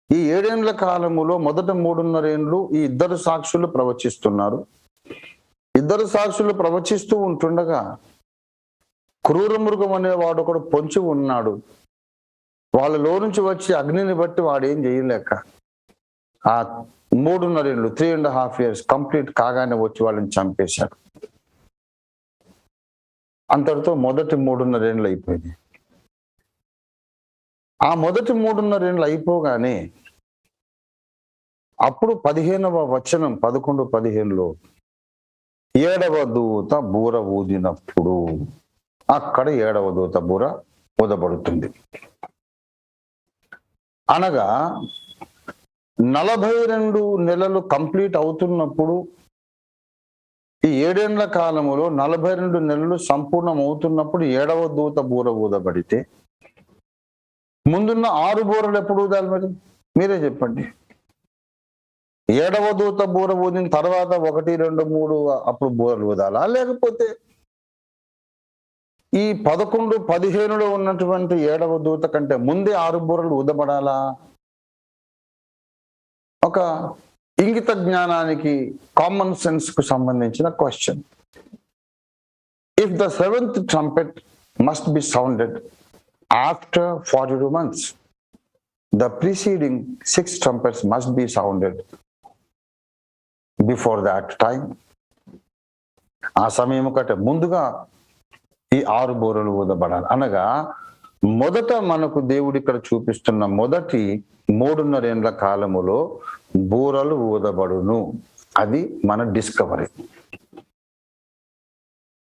ఈ 7 ఏండ్ల కాలములో మొదట 3.5 ఏళ్ళు ఈ 2 సాక్షులు ప్రవచిస్తున్నారు. 2 సాక్షులు ప్రవచిస్తూ ఉంటుండగా క్రూర మృగం అనేవాడు ఒకడు పొంచి ఉన్నాడు. వాళ్ళలో నుంచి వచ్చి అగ్నిని బట్టి వాడు ఏం చేయలేక ఆ 3.5 ఏళ్ళు 3.5 years కంప్లీట్ కాగానే వచ్చి వాళ్ళని చంపేశాడు. అంతటితో మొదటి 3.5 ఏళ్ళు అయిపోయింది. ఆ మొదటి 3.5 ఏళ్ళు అయిపోగానే అప్పుడు 15వ వచనం 11-15లో ఏడవ దూత బూర ఊదినప్పుడు అక్కడ ఏడవ దూత బూర ఊదబడుతుంది. అనగా 42 నెలలు కంప్లీట్ అవుతున్నప్పుడు, ఈ 7 ఏళ్ల కాలములో 42 నెలలు సంపూర్ణం అవుతున్నప్పుడు ఏడవ దూత బూర ఊదబడితే ముందున్న 6 బూరలు ఎప్పుడు ఊదాలి? మరి మీరే చెప్పండి. ఏడవ దూత బూర ఊదిన తర్వాత 1, 2, 3 అప్పుడు బూరలు ఊదాలా? లేకపోతే ఈ 11, 15లో ఉన్నటువంటి ఏడవ దూత కంటే ముందే 6 బూరలు ఊదబడాలా? ఒక ఇంగిత జ్ఞానానికి, కామన్ సెన్స్ కు సంబంధించిన question. If the 7th trumpet must be sounded after 42 months, the preceding 6 trumpets must be sounded before that time. ఆ సమయం కంటే ముందుగా ఈ 6 బూరలు ఊదబడాలి. అనగా మొదట మనకు దేవుడు ఇక్కడ చూపిస్తున్న మొదటి 3.5 ఏళ్ల కాలములో బూరలు ఊదబడును. అది మన డిస్కవరీ.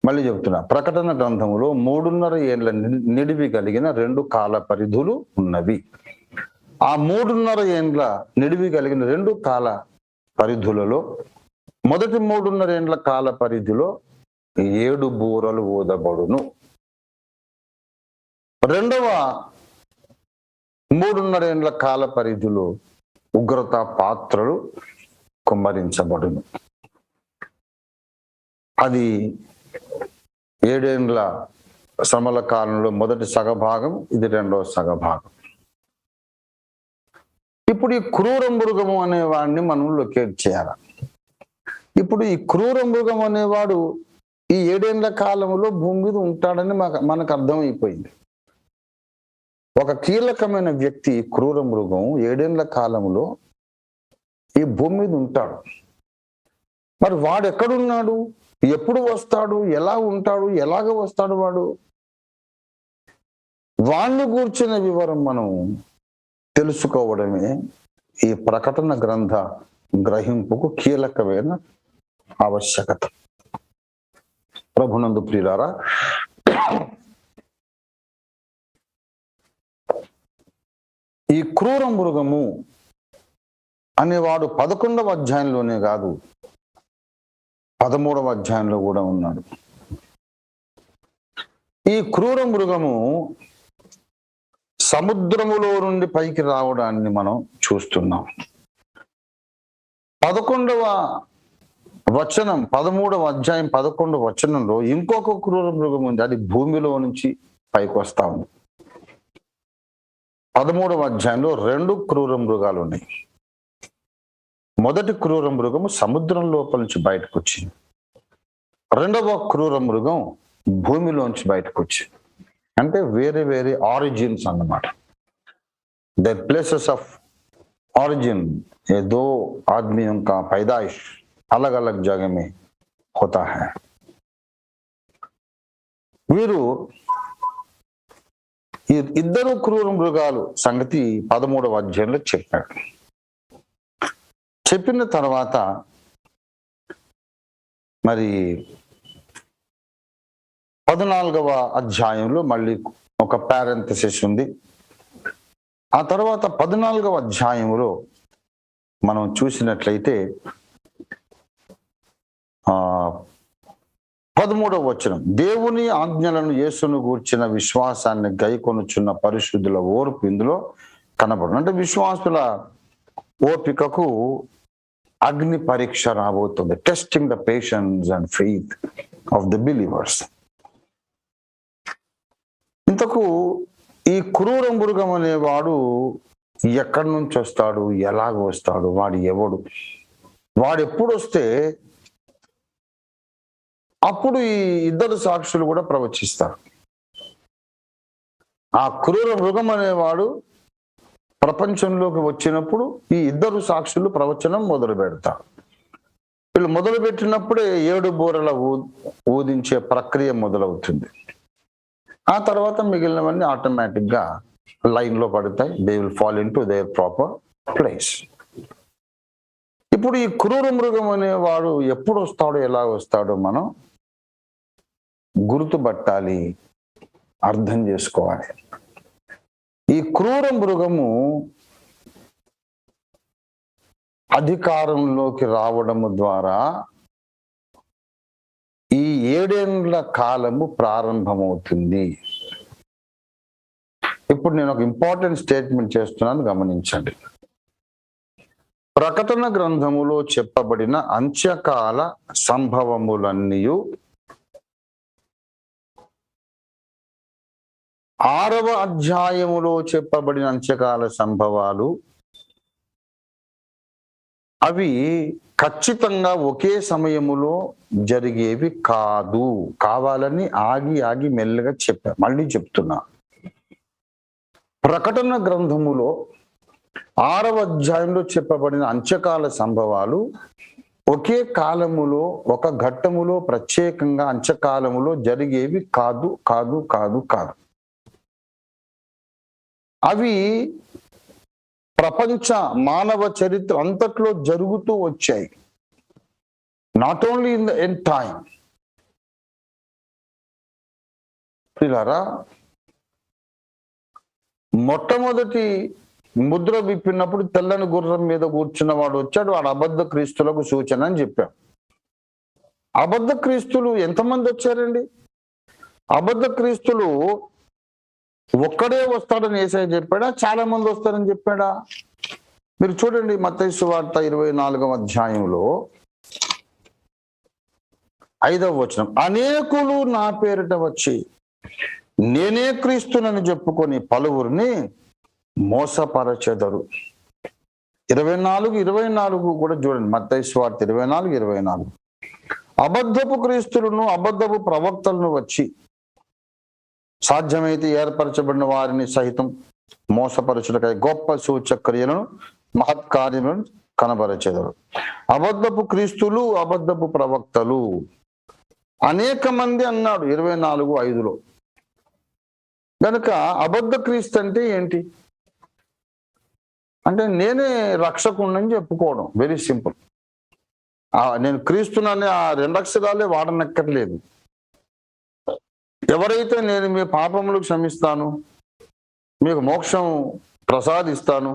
మళ్ళీ చెప్తున్నా, ప్రకటన గ్రంథములో 3.5 ఏళ్ల నిడివి కలిగిన 2 కాల పరిధులు ఉన్నవి. ఆ 3.5 ఏళ్ల నిడివి కలిగిన 2 కాల పరిధులలో మొదటి 3.5 ఏళ్ల కాల పరిధిలో 7 బూరలు ఊదబడును. రెండవ 3.5 ఏళ్ల కాల పరిధిలో ఉగ్రత పాత్రలు కుమ్మరించబడును. అది 7 ఏళ్ల శ్రమల కాలంలో మొదటి సగభాగం, ఇది రెండవ సగభాగం. ఇప్పుడు ఈ క్రూర మృగము అనేవాడిని మనం లొకేట్ చేయాలి. ఇప్పుడు ఈ క్రూర మృగం అనేవాడు ఈ 7 ఏళ్ల కాలంలో భూమి మీద ఉంటాడని మనకు అర్థమైపోయింది. ఒక కీలకమైన వ్యక్తి క్రూర మృగం 7 ఏళ్ల కాలంలో ఈ భూమి మీద ఉంటాడు. మరి వాడు ఎక్కడున్నాడు? ఎప్పుడు వస్తాడు? ఎలా ఉంటాడు? ఎలాగ వస్తాడు వాడు? వాణ్ణి గూర్చిన వివరం మనం తెలుసుకోవడమే ఈ ప్రకటన గ్రంథ గ్రహింపుకు కీలకమైన ఆవశ్యకత. ప్రభునందు ప్రియులారా, ఈ క్రూర మృగము అనేవాడు 11వ అధ్యాయంలోనే కాదు, 13వ అధ్యాయంలో కూడా ఉన్నాడు. ఈ క్రూర మృగము సముద్రములో నుండి పైకి రావడాన్ని మనం చూస్తున్నాం. 11వ వచనం, 13వ అధ్యాయం 11వ వచనంలో ఇంకొక క్రూర మృగం ఉంది. అది భూమిలో నుంచి పైకి వస్తా ఉంది. 13వ అధ్యాయంలో 2 క్రూర మృగాలు ఉన్నాయి. మొదటి క్రూర మృగము సముద్రం లోపల నుంచి బయటకు వచ్చింది. రెండవ క్రూర మృగం భూమిలోంచి బయటకు వచ్చింది. అంటే వేరే వేరే ఆరిజిన్స్ అన్నమాట. द प्लेसेस ऑफ ऑरिजिन ये 2 आदमियों का पैदाइश अलग अलग जगह में होता है. వీరు ఈ ఇద్దరు క్రూర మృగాలు సంగతి 13వ అధ్యాయంలో చెప్పాడు. చెప్పిన తర్వాత మరి 14వ అధ్యాయంలో మళ్ళీ ఒక పారెంథసిస్ ఉంది. ఆ తర్వాత 14వ అధ్యాయంలో మనం చూసినట్లయితే 13వ వచనం, దేవుని ఆజ్ఞలను యేసును గూర్చిన విశ్వాసాన్ని గైకొనుచున్న పరిశుద్ధుల ఓర్పు ఇందులో కనబడు. అంటే విశ్వాసుల ఓపికకు అగ్ని పరీక్ష రాబోతుంది. Testing the patience and faith of the believers. ఇంతకు ఈ క్రూర మృగం అనేవాడు ఎక్కడి నుంచి వస్తాడు? ఎలాగ వస్తాడు? వాడు ఎవడు? వాడు ఎప్పుడు వస్తే అప్పుడు ఈ ఇద్దరు సాక్షులు కూడా ప్రవచిస్తారు. ఆ క్రూర మృగం అనేవాడు ప్రపంచంలోకి వచ్చినప్పుడు ఈ ఇద్దరు సాక్షులు ప్రవచనం మొదలు పెడతారు. వీళ్ళు మొదలు పెట్టినప్పుడే 7 బూరల ఊదించే ప్రక్రియ మొదలవుతుంది. ఆ తర్వాత మిగిలినవన్నీ ఆటోమేటిక్ గా లైన్ లో పడతాయి. They will fall in to their proper place. ఇప్పుడు ఈ క్రూర మృగం అనేవాడు ఎప్పుడు వస్తాడో ఎలా వస్తాడో మనం గుర్తుపట్టాలి, అర్థం చేసుకోవాలి. ఈ క్రూర మృగము అధికారంలోకి రావడము ద్వారా ఈ 7 ఏళ్ల కాలము ప్రారంభమవుతుంది. ఇప్పుడు నేను ఒక ఇంపార్టెంట్ స్టేట్మెంట్ చేస్తున్నాను, గమనించండి. ప్రకటన గ్రంథములో చెప్పబడిన అంత్యకాల సంభవములన్నీ 6వ అధ్యాయములో చెప్పబడిన అంత్యకాల సంభవాలు అవి ఖచ్చితంగా ఒకే సమయములో జరిగేవి కాదు. కావాలని ఆగి మెల్లగా చెప్పా, మళ్ళీ చెప్తున్నా. ప్రకటన గ్రంథములో 6వ అధ్యాయంలో చెప్పబడిన అంత్యకాల సంభవాలు ఒకే కాలములో, ఒక ఘట్టములో, ప్రత్యేకంగా అంత్యకాలములో జరిగేవి కాదు కాదు కాదు కాదు. అవి ప్రపంచ మానవ చరిత్ర అంతట్లో జరుగుతూ వచ్చాయి. Not only in the end time. పిల్లరా, మొట్టమొదటి ముద్ర విప్పినప్పుడు తెల్లని గుర్రం మీద కూర్చున్న వాడు వచ్చాడు, వాడు అబద్ధ క్రీస్తులకు సూచన అని చెప్పాడు. అబద్ధ క్రీస్తులు ఎంతమంది వచ్చారండి? అబద్ధ క్రీస్తులు ఒక్కడే వస్తాడని యేసయ్య చెప్పాడా, చాలా మంది వస్తారని చెప్పాడా? మీరు చూడండి, మత్తయి సువార్త 24వ అధ్యాయంలో 5వ వచనం, అనేకులు నా పేరిట వచ్చి నేనే క్రీస్తునని చెప్పుకొని పలువురిని మోసపరచెదరు. 24 కూడా చూడండి, మత్తయి సువార్త 24 అబద్ధపు క్రీస్తులను, అబద్ధపు ప్రవక్తలను వచ్చి సాధ్యమైతే ఏర్పరచబడిన వారిని సహితం మోసపరచుటకై గొప్ప సూచక్రియలను, మహత్కార్యములను కనబరచెదరు. అబద్ధపు క్రీస్తులు, అబద్ధపు ప్రవక్తలు అనేక మంది అన్నాడు 24:5. కనుక అబద్ధ క్రీస్తు అంటే ఏంటి అంటే, నేనే రక్షకుణ్ణని చెప్పుకోవడం. Very simple. నేను క్రీస్తుననే ఆ 2 అక్షరాలే వాడనక్కర్లేదు. ఎవరైతే నేను మీ పాపములు క్షమిస్తాను, మీకు మోక్షం ప్రసాదిస్తాను,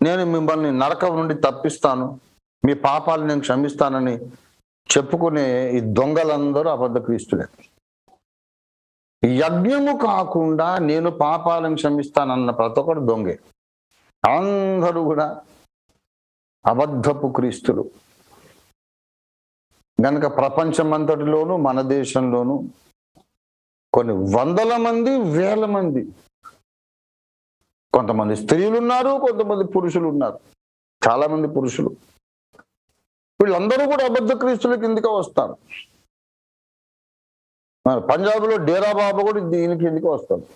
నేను మిమ్మల్ని నరకం నుండి తప్పిస్తాను, మీ పాపాలు నేను క్షమిస్తానని చెప్పుకునే ఈ దొంగలందరూ అబద్ధ క్రీస్తులే. యజ్ఞము కాకుండా నేను పాపాలను క్షమిస్తానన్న ప్రతి ఒక్కడు దొంగే. అందరూ కూడా అబద్ధపు క్రీస్తులు. గనుక ప్రపంచమంతటిలోనూ, మన దేశంలోనూ కొన్ని వందల మంది, వేల మంది, కొంతమంది స్త్రీలు ఉన్నారు, కొంతమంది పురుషులు ఉన్నారు, చాలా మంది పురుషులు. వీళ్ళందరూ కూడా అబద్ధ క్రీస్తుల కిందికి వస్తారు. పంజాబ్లో డేరా బాబా కూడా దీని కిందికి వస్తాడు.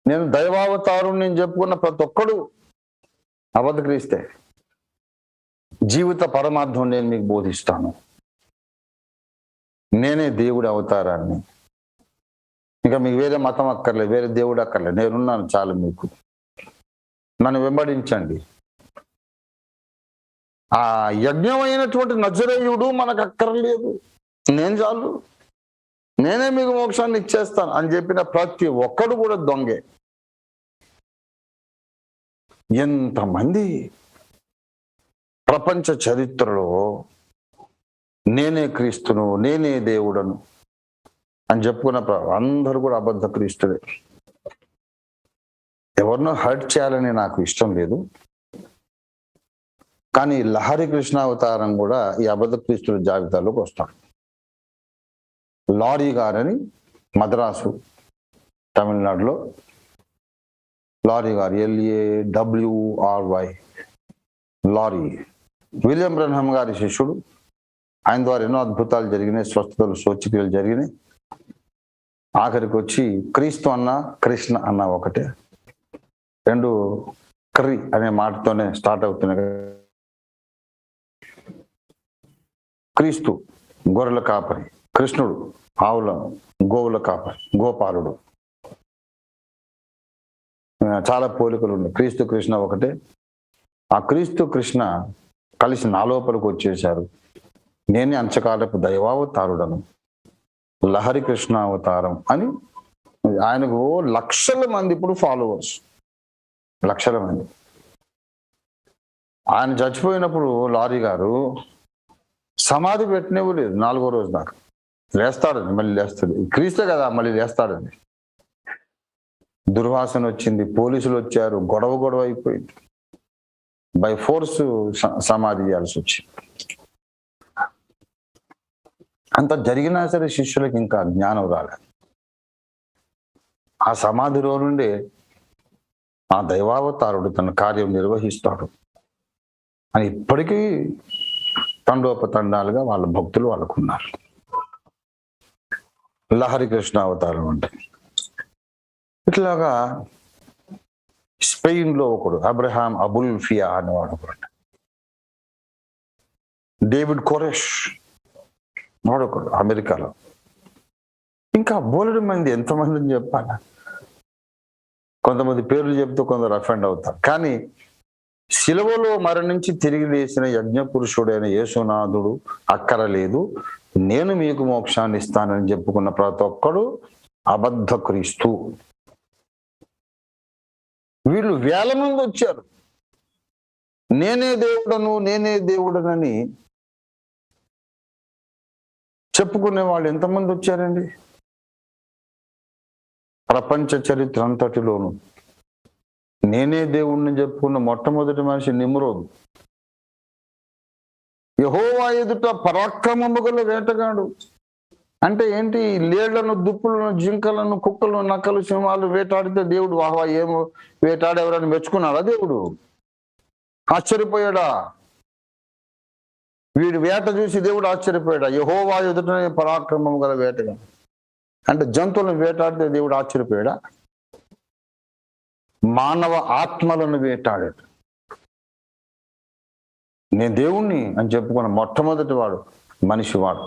నేను దైవావతారం నేను చెప్పుకున్న ప్రతి ఒక్కడు అబద్ధ క్రీస్తే. జీవిత పరమార్థం నేను మీకు బోధిస్తాను, నేనే దేవుడి అవతారాన్ని, ఇంకా మీకు వేరే మతం అక్కర్లేదు, వేరే దేవుడు అక్కర్లేదు, నేనున్నాను చాలు, మీకు నన్ను వెంబడించండి. ఆ యజ్ఞమైనటువంటి నజరేయుడు మనకు అక్కర్లేదు, నేను చాలు, నేనే మీకు మోక్షాన్ని ఇచ్చేస్తాను అని చెప్పిన ప్రతి ఒక్కడు కూడా దొంగే. ఎంతమంది ప్రపంచ చరిత్రలో నేనే క్రీస్తును, నేనే దేవుడను అని చెప్పుకున్న అందరూ కూడా అబద్ధ క్రీస్తులే. ఎవరినో హర్ట్ చేయాలని నాకు ఇష్టం లేదు, కానీ లహరి కృష్ణ అవతారం కూడా ఈ అబద్ధ క్రీస్తుల జాబితాలోకి వస్తాడు. లారీ గారని మద్రాసు తమిళనాడులో, లారీ గారు LAWRY, లారీ విలియం బ్రహ్మ్ గారి శిష్యుడు. ఆయన ద్వారా ఎన్నో అద్భుతాలు జరిగినాయి, స్వస్థతలు, సూచక్రియలు జరిగినాయి. ఆఖరికి వచ్చి క్రీస్తు అన్న, కృష్ణ అన్న ఒకటే, 2 కర్రీ అనే మాటతోనే స్టార్ట్ అవుతున్నాయి. క్రీస్తు గొర్రెల కాపరి, కృష్ణుడు ఆవుల గోవుల కాపరి, గోపాలుడు. చాలా పోలికలు ఉన్నాయి. క్రీస్తు కృష్ణ ఒకటే, ఆ క్రీస్తు కృష్ణ కలిసి నా లోపలికి వచ్చేశారు. నేనే అంచకాలపు దైవావతారుడను, లహరి కృష్ణ అవతారం అని. ఆయనకు లక్షల మంది ఇప్పుడు ఫాలోవర్స్, లక్షల మంది. ఆయన చచ్చిపోయినప్పుడు లారీ గారు సమాధి పెట్టినవి లేదు 4వ రోజు దాకా. లేస్తాడండి, మళ్ళీ లేస్తాడు. క్రీస్తే కదా, మళ్ళీ లేస్తాడండి. దుర్వాసన వచ్చింది, పోలీసులు వచ్చారు, గొడవ అయిపోయింది. బై ఫోర్స్ సమాధి చేయాల్సి వచ్చింది. అంత జరిగినా సరే శిష్యులకు ఇంకా జ్ఞానం రాలేదు. ఆ సమాధిలో నుండి ఆ దైవావతారుడు తన కార్యం నిర్వహిస్తాడు అని ఇప్పటికీ తండోపతండాలుగా వాళ్ళ భక్తులు వాళ్ళకున్నారు. లహరి కృష్ణ అవతారం అంటే ఇట్లాగా స్పెయిన్ లో ఒకడు అబ్రహాం అబుల్ఫియా అనేవాడు ఒకడు, డేవిడ్ కోరెష్ వాడొకడు అమెరికాలో. ఇంకా బోలెడు మంది, ఎంతమందిని చెప్పాలా? కొంతమంది పేర్లు చెప్తూ కొందరు అఫెండ్ అవుతారు. కానీ శిలువలో మరణించి తిరిగి లేచిన యజ్ఞ పురుషుడైన యేసునాథుడు అక్కరలేదు, నేను మీకు మోక్షాన్ని ఇస్తానని చెప్పుకున్న ప్రతి ఒక్కడు అబద్ధ క్రీస్తు. వీళ్ళు వేల మంది వచ్చారు. నేనే దేవుడనని చెప్పుకునే వాళ్ళు ఎంతమంది వచ్చారండి? ప్రపంచ చరిత్ర అంతటిలోను నేనే దేవుణ్ణి చెప్పుకున్న మొట్టమొదటి మనిషి నిమ్రోదు. యెహోవా ఎదుట పరాక్రమము గల వేటగాడు. అంటే ఏంటి? లేళ్లను, దుప్పులను, జింకలను, కుక్కలను, నక్కలు, సింహాలు వేటాడితే దేవుడు వాహవా ఏమో వేటాడెవరని మెచ్చుకున్నాడా దేవుడు? ఆశ్చర్యపోయాడా? వీడి వేట చూసి దేవుడు ఆశ్చర్యపోయాడా? యెహోవా ఎదుటనే పరాక్రమం గల వేటగాడు అంటే జంతువులను వేటాడితే దేవుడు ఆశ్చర్యపోయాడా? మానవ ఆత్మలను వేటాడాడు. నేను దేవుణ్ణి అని చెప్పుకున్న మొట్టమొదటి వాడు మనిషి, వాడు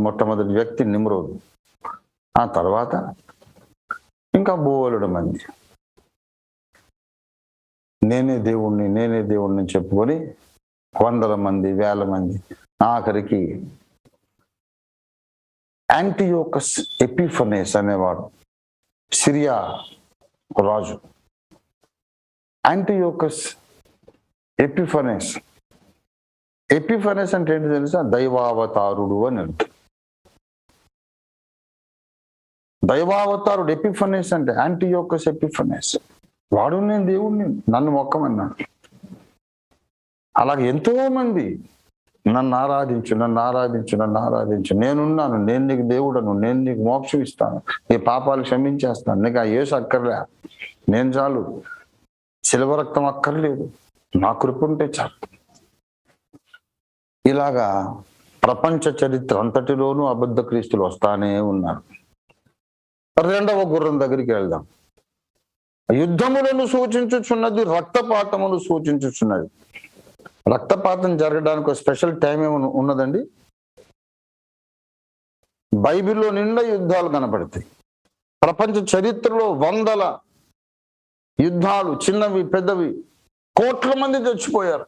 మొట్టమొదటి వ్యక్తి నిమ్రోదు. ఆ తర్వాత ఇంకా బోలెడు మంది నేనే దేవుణ్ణి చెప్పుకొని వందల మంది, వేల మంది. ఆఖరికి యాంటియోకస్ ఎపిఫనెస్ అనేవాడు, సిరియా రాజు. యాంటియోకస్ ఎపిఫనెస్ అంటే ఏంటి తెలుసా? దైవావతారుడు అని అర్థం. దైవావతారుడు ఎపిఫనెస్ అంటే యాంటియోకస్ ఎపిఫనెస్. వాడు నేను దేవుణ్ణి, నన్ను మొక్కమన్నాడు. అలాగే ఎంతో మంది నన్ను ఆరాధించు, నేనున్నాను, నేను నీకు దేవుడను, నేను నీకు మోక్షం ఇస్తాను, నీ పాపాలు క్షమించేస్తాను, నీకు ఆ యేసు అక్కర్లే, నేను చాలు, శిలువ రక్తం అక్కర్లేదు, నా కృప ఉంటే చాలు. ఇలాగా ప్రపంచ చరిత్ర అంతటిలోనూ అబద్ధ క్రీస్తులు వస్తానే ఉన్నారు. రెండవ గుర్రం దగ్గరికి వెళ్దాం. యుద్ధములను సూచించుచున్నది, రక్తపాతమును సూచించుచున్నది. రక్తపాతం జరగడానికి ఒక స్పెషల్ టైం ఏమైనా ఉన్నదండి? బైబిల్లో నిండా యుద్ధాలు కనపడతాయి. ప్రపంచ చరిత్రలో వందల యుద్ధాలు, చిన్నవి పెద్దవి, కోట్ల మంది చచ్చిపోయారు.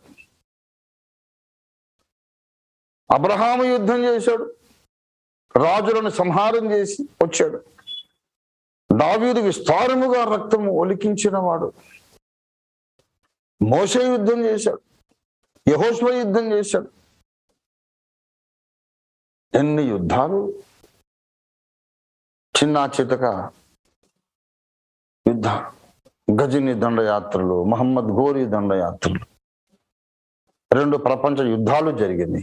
అబ్రహాము యుద్ధం చేశాడు, రాజులను సంహారం చేసి వచ్చాడు. దావీదు విస్తారముగా రక్తము ఒలికించిన వాడు. మోషే యుద్ధం చేశాడు, యెహోషువ యుద్ధం చేశాడు. ఎన్ని యుద్ధాలు, చిన్న చితక యుద్ధాలు. గజని దండయాత్రలు, మహమ్మద్ ఘోరీ దండయాత్రలు, 2 ప్రపంచ యుద్ధాలు జరిగింది.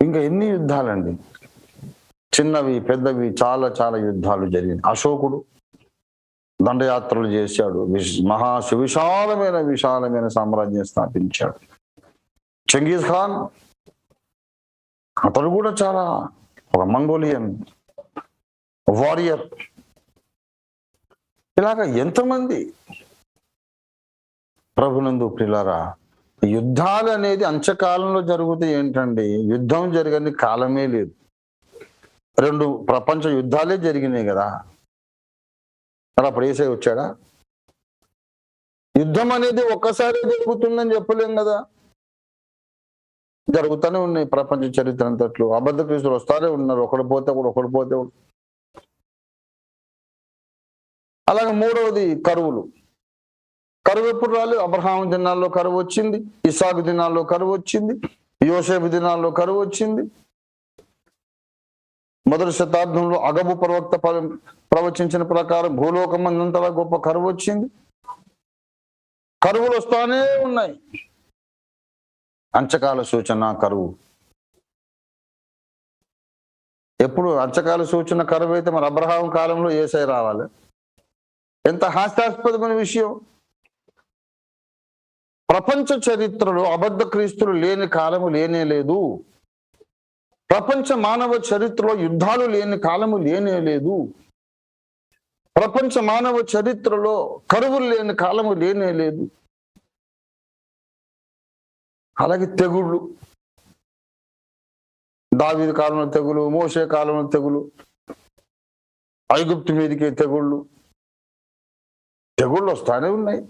ఇంకా ఎన్ని యుద్ధాలండి, చిన్నవి పెద్దవి, చాలా చాలా యుద్ధాలు జరిగింది. అశోకుడు దండయాత్రలు చేశాడు, విశాలమైన సామ్రాజ్యం స్థాపించాడు. చెంగీజ్ ఖాన్, అతడు కూడా చాలా ఒక మంగోలియన్ వారియర్. ఇలాగా ఎంతమంది ప్రభునందు ప్రియులారా, యుద్ధాలు అనేది అంత్యకాలంలో జరిగితే ఏంటండి? యుద్ధం జరగని కాలమే లేదు. 2 ప్రపంచ యుద్ధాలే జరిగినాయి కదా. మరి అప్పుడు యేసయ్య వచ్చాడా? యుద్ధం అనేది ఒక్కసారి జరుగుతుందని చెప్పలేం కదా, జరుగుతూనే ఉన్నాయి ప్రపంచ చరిత్ర అంతట్లో. అబద్ధ క్రీస్తులు వస్తానే ఉన్నారు, ఒకడు పోతే ఒకడు. అలాగే మూడవది కరువులు. కరువు ఎప్పుడు రాలేదు? అబ్రహాం దినాల్లో కరువు వచ్చింది, ఇస్సాకు దినాల్లో కరువు వచ్చింది, యోసేపు దినాల్లో కరువు వచ్చింది. మొదటి శతాబ్దంలో అగబు ప్రవక్త ప్రవచించిన ప్రకారం భూలోకం అంతటా గొప్ప కరువు వచ్చింది. కరువులు వస్తానే ఉన్నాయి. అంచకాల సూచన కరువు. ఎప్పుడు అంచకాల సూచన కరువు అయితే మరి అబ్రహాం కాలంలో యేసయ్య రావాలి. ఎంత హాస్యాస్పదమైన విషయం. ప్రపంచ చరిత్రలో అబద్ధ క్రీస్తులు లేని కాలము లేనే లేదు. ప్రపంచ మానవ చరిత్రలో యుద్ధాలు లేని కాలము లేనే లేదు. ప్రపంచ మానవ చరిత్రలో కరువులు లేని కాలము లేనే లేదు. అలాగే తెగుళ్ళు, దావీదు కాలంలో తెగులు, మోషే కాలంలో తెగులు, ఐగుప్తు మీదకి తెగుళ్ళు వస్తానే ఉన్నాయి.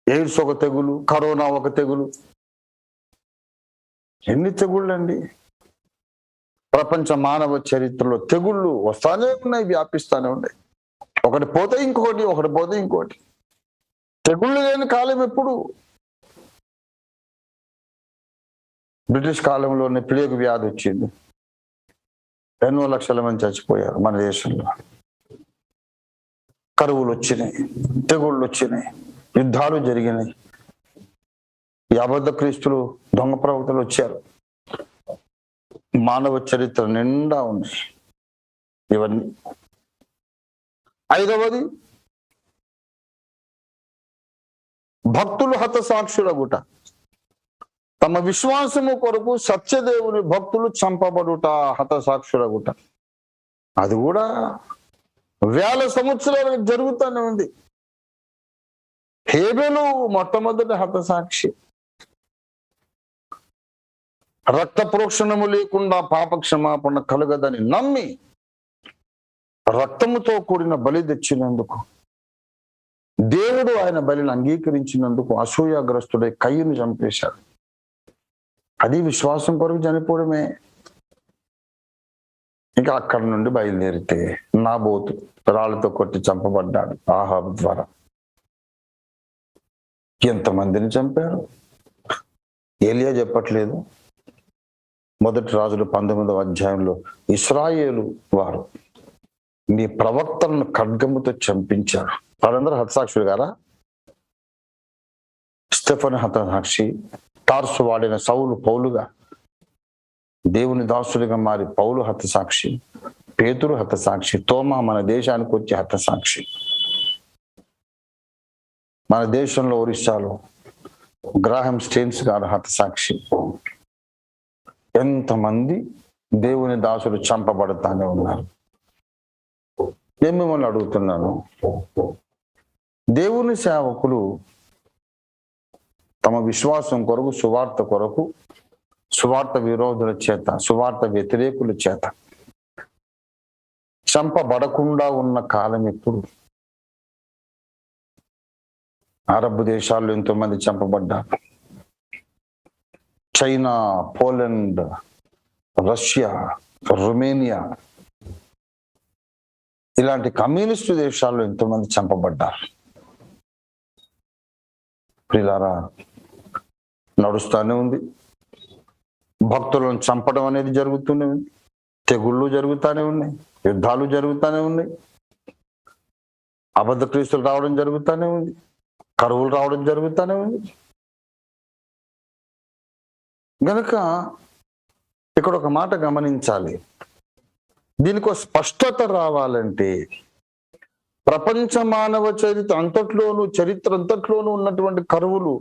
ఎయిడ్స్ ఒక తెగులు, కరోనా ఒక తెగులు, ఎన్ని తెగుళ్ళండి. ప్రపంచ మానవ చరిత్రలో తెగుళ్ళు వస్తానే ఉన్నాయి, వ్యాపిస్తానే ఉన్నాయి. ఒకటి పోతే ఇంకొకటి. తెగుళ్ళు లేని కాలం ఎప్పుడు? బ్రిటిష్ కాలంలోనే ప్లేగు వ్యాధి వచ్చింది, ఎన్నో లక్షల మంది చచ్చిపోయారు మన దేశంలో. కరువులు వచ్చినాయి, తెగుళ్ళు వచ్చినాయి, యుద్ధాలు జరిగినాయి. ఈ అబద్ధ క్రీస్తులు, దొంగ ప్రవక్తలు వచ్చారు. మానవ చరిత్ర నిండా ఉన్నాయి ఇవన్నీ. ఐదవది భక్తులు హతసాక్షులగుట. తమ విశ్వాసము కొరకు సత్యదేవుని భక్తులు చంపబడుట, హతసాక్షులగుట. అది కూడా వేల సంవత్సరాలకు జరుగుతూనే ఉంది. హేబెలు మొట్టమొదటి హతసాక్షి. రక్త ప్రోక్షణము లేకుండా పాప క్షమాపణ కలుగదని నమ్మి రక్తముతో కూడిన బలి తెచ్చినందుకు, దేవుడు ఆయన బలిని అంగీకరించినందుకు అసూయాగ్రస్తుడై కయ్యను చంపేశాడు. అది విశ్వాసం కొరకు చనిపోవడమే. ఇంకా అక్కడి నుండి బయలుదేరితే నాబోతు రాళ్ళతో కొట్టి చంపబడ్డాడు ఆహాబు ద్వారా. ఎంతమందిని చంపారు? ఏలియా చెప్పట్లేదు? మొదటి రాజులు 19వ అధ్యాయంలో ఇశ్రాయేలు వారు నీ ప్రవక్తలను ఖడ్గముతో చంపించారు. వారందరూ హతసాక్షులు గారా? స్టెఫెను హతసాక్షి, తార్సు వాడిన సౌలు పౌలుగా దేవుని దాసుడిగా మారి పౌలు హతసాక్షి, పేతురు హతసాక్షి, తోమా మన దేశానికి వచ్చి హతసాక్షి. మన దేశంలో ఒరిస్సాలో గ్రాహం స్టేన్స్ గారు హతసాక్షి. ఎంతమంది దేవుని దాసులు చంపబడతానే ఉన్నారు. నేను మిమ్మల్ని అడుగుతున్నాను, దేవుని సేవకులు తమ విశ్వాసం కొరకు, సువార్త విరోధుల చేత, సువార్త వ్యతిరేకుల చేత చంపబడకుండా ఉన్న కాలం ఎప్పుడు? అరబ్ దేశాల్లో ఎంతో మంది చంపబడ్డారు. చైనా, పోలాండ్, రష్యా, రొమేనియా ఇలాంటి కమ్యూనిస్టు దేశాల్లో ఎంతో మంది చంపబడ్డారు. ప్రియులారా, నడుస్తూనే ఉంది. భక్తులను చంపడం అనేది జరుగుతూనే ఉంది. తెగుళ్ళు జరుగుతూనే ఉన్నాయి, యుద్ధాలు జరుగుతూనే ఉన్నాయి, అబద్ధ క్రీస్తులు రావడం జరుగుతూనే ఉంది, కరువులు రావడం జరుగుతూనే ఉంది. గనక ఇక్కడ ఒక మాట గమనించాలి. దీనికి ఒక స్పష్టత రావాలంటే ప్రపంచ మానవ చరిత్ర అంతట్లోనూ ఉన్నటువంటి కరువులు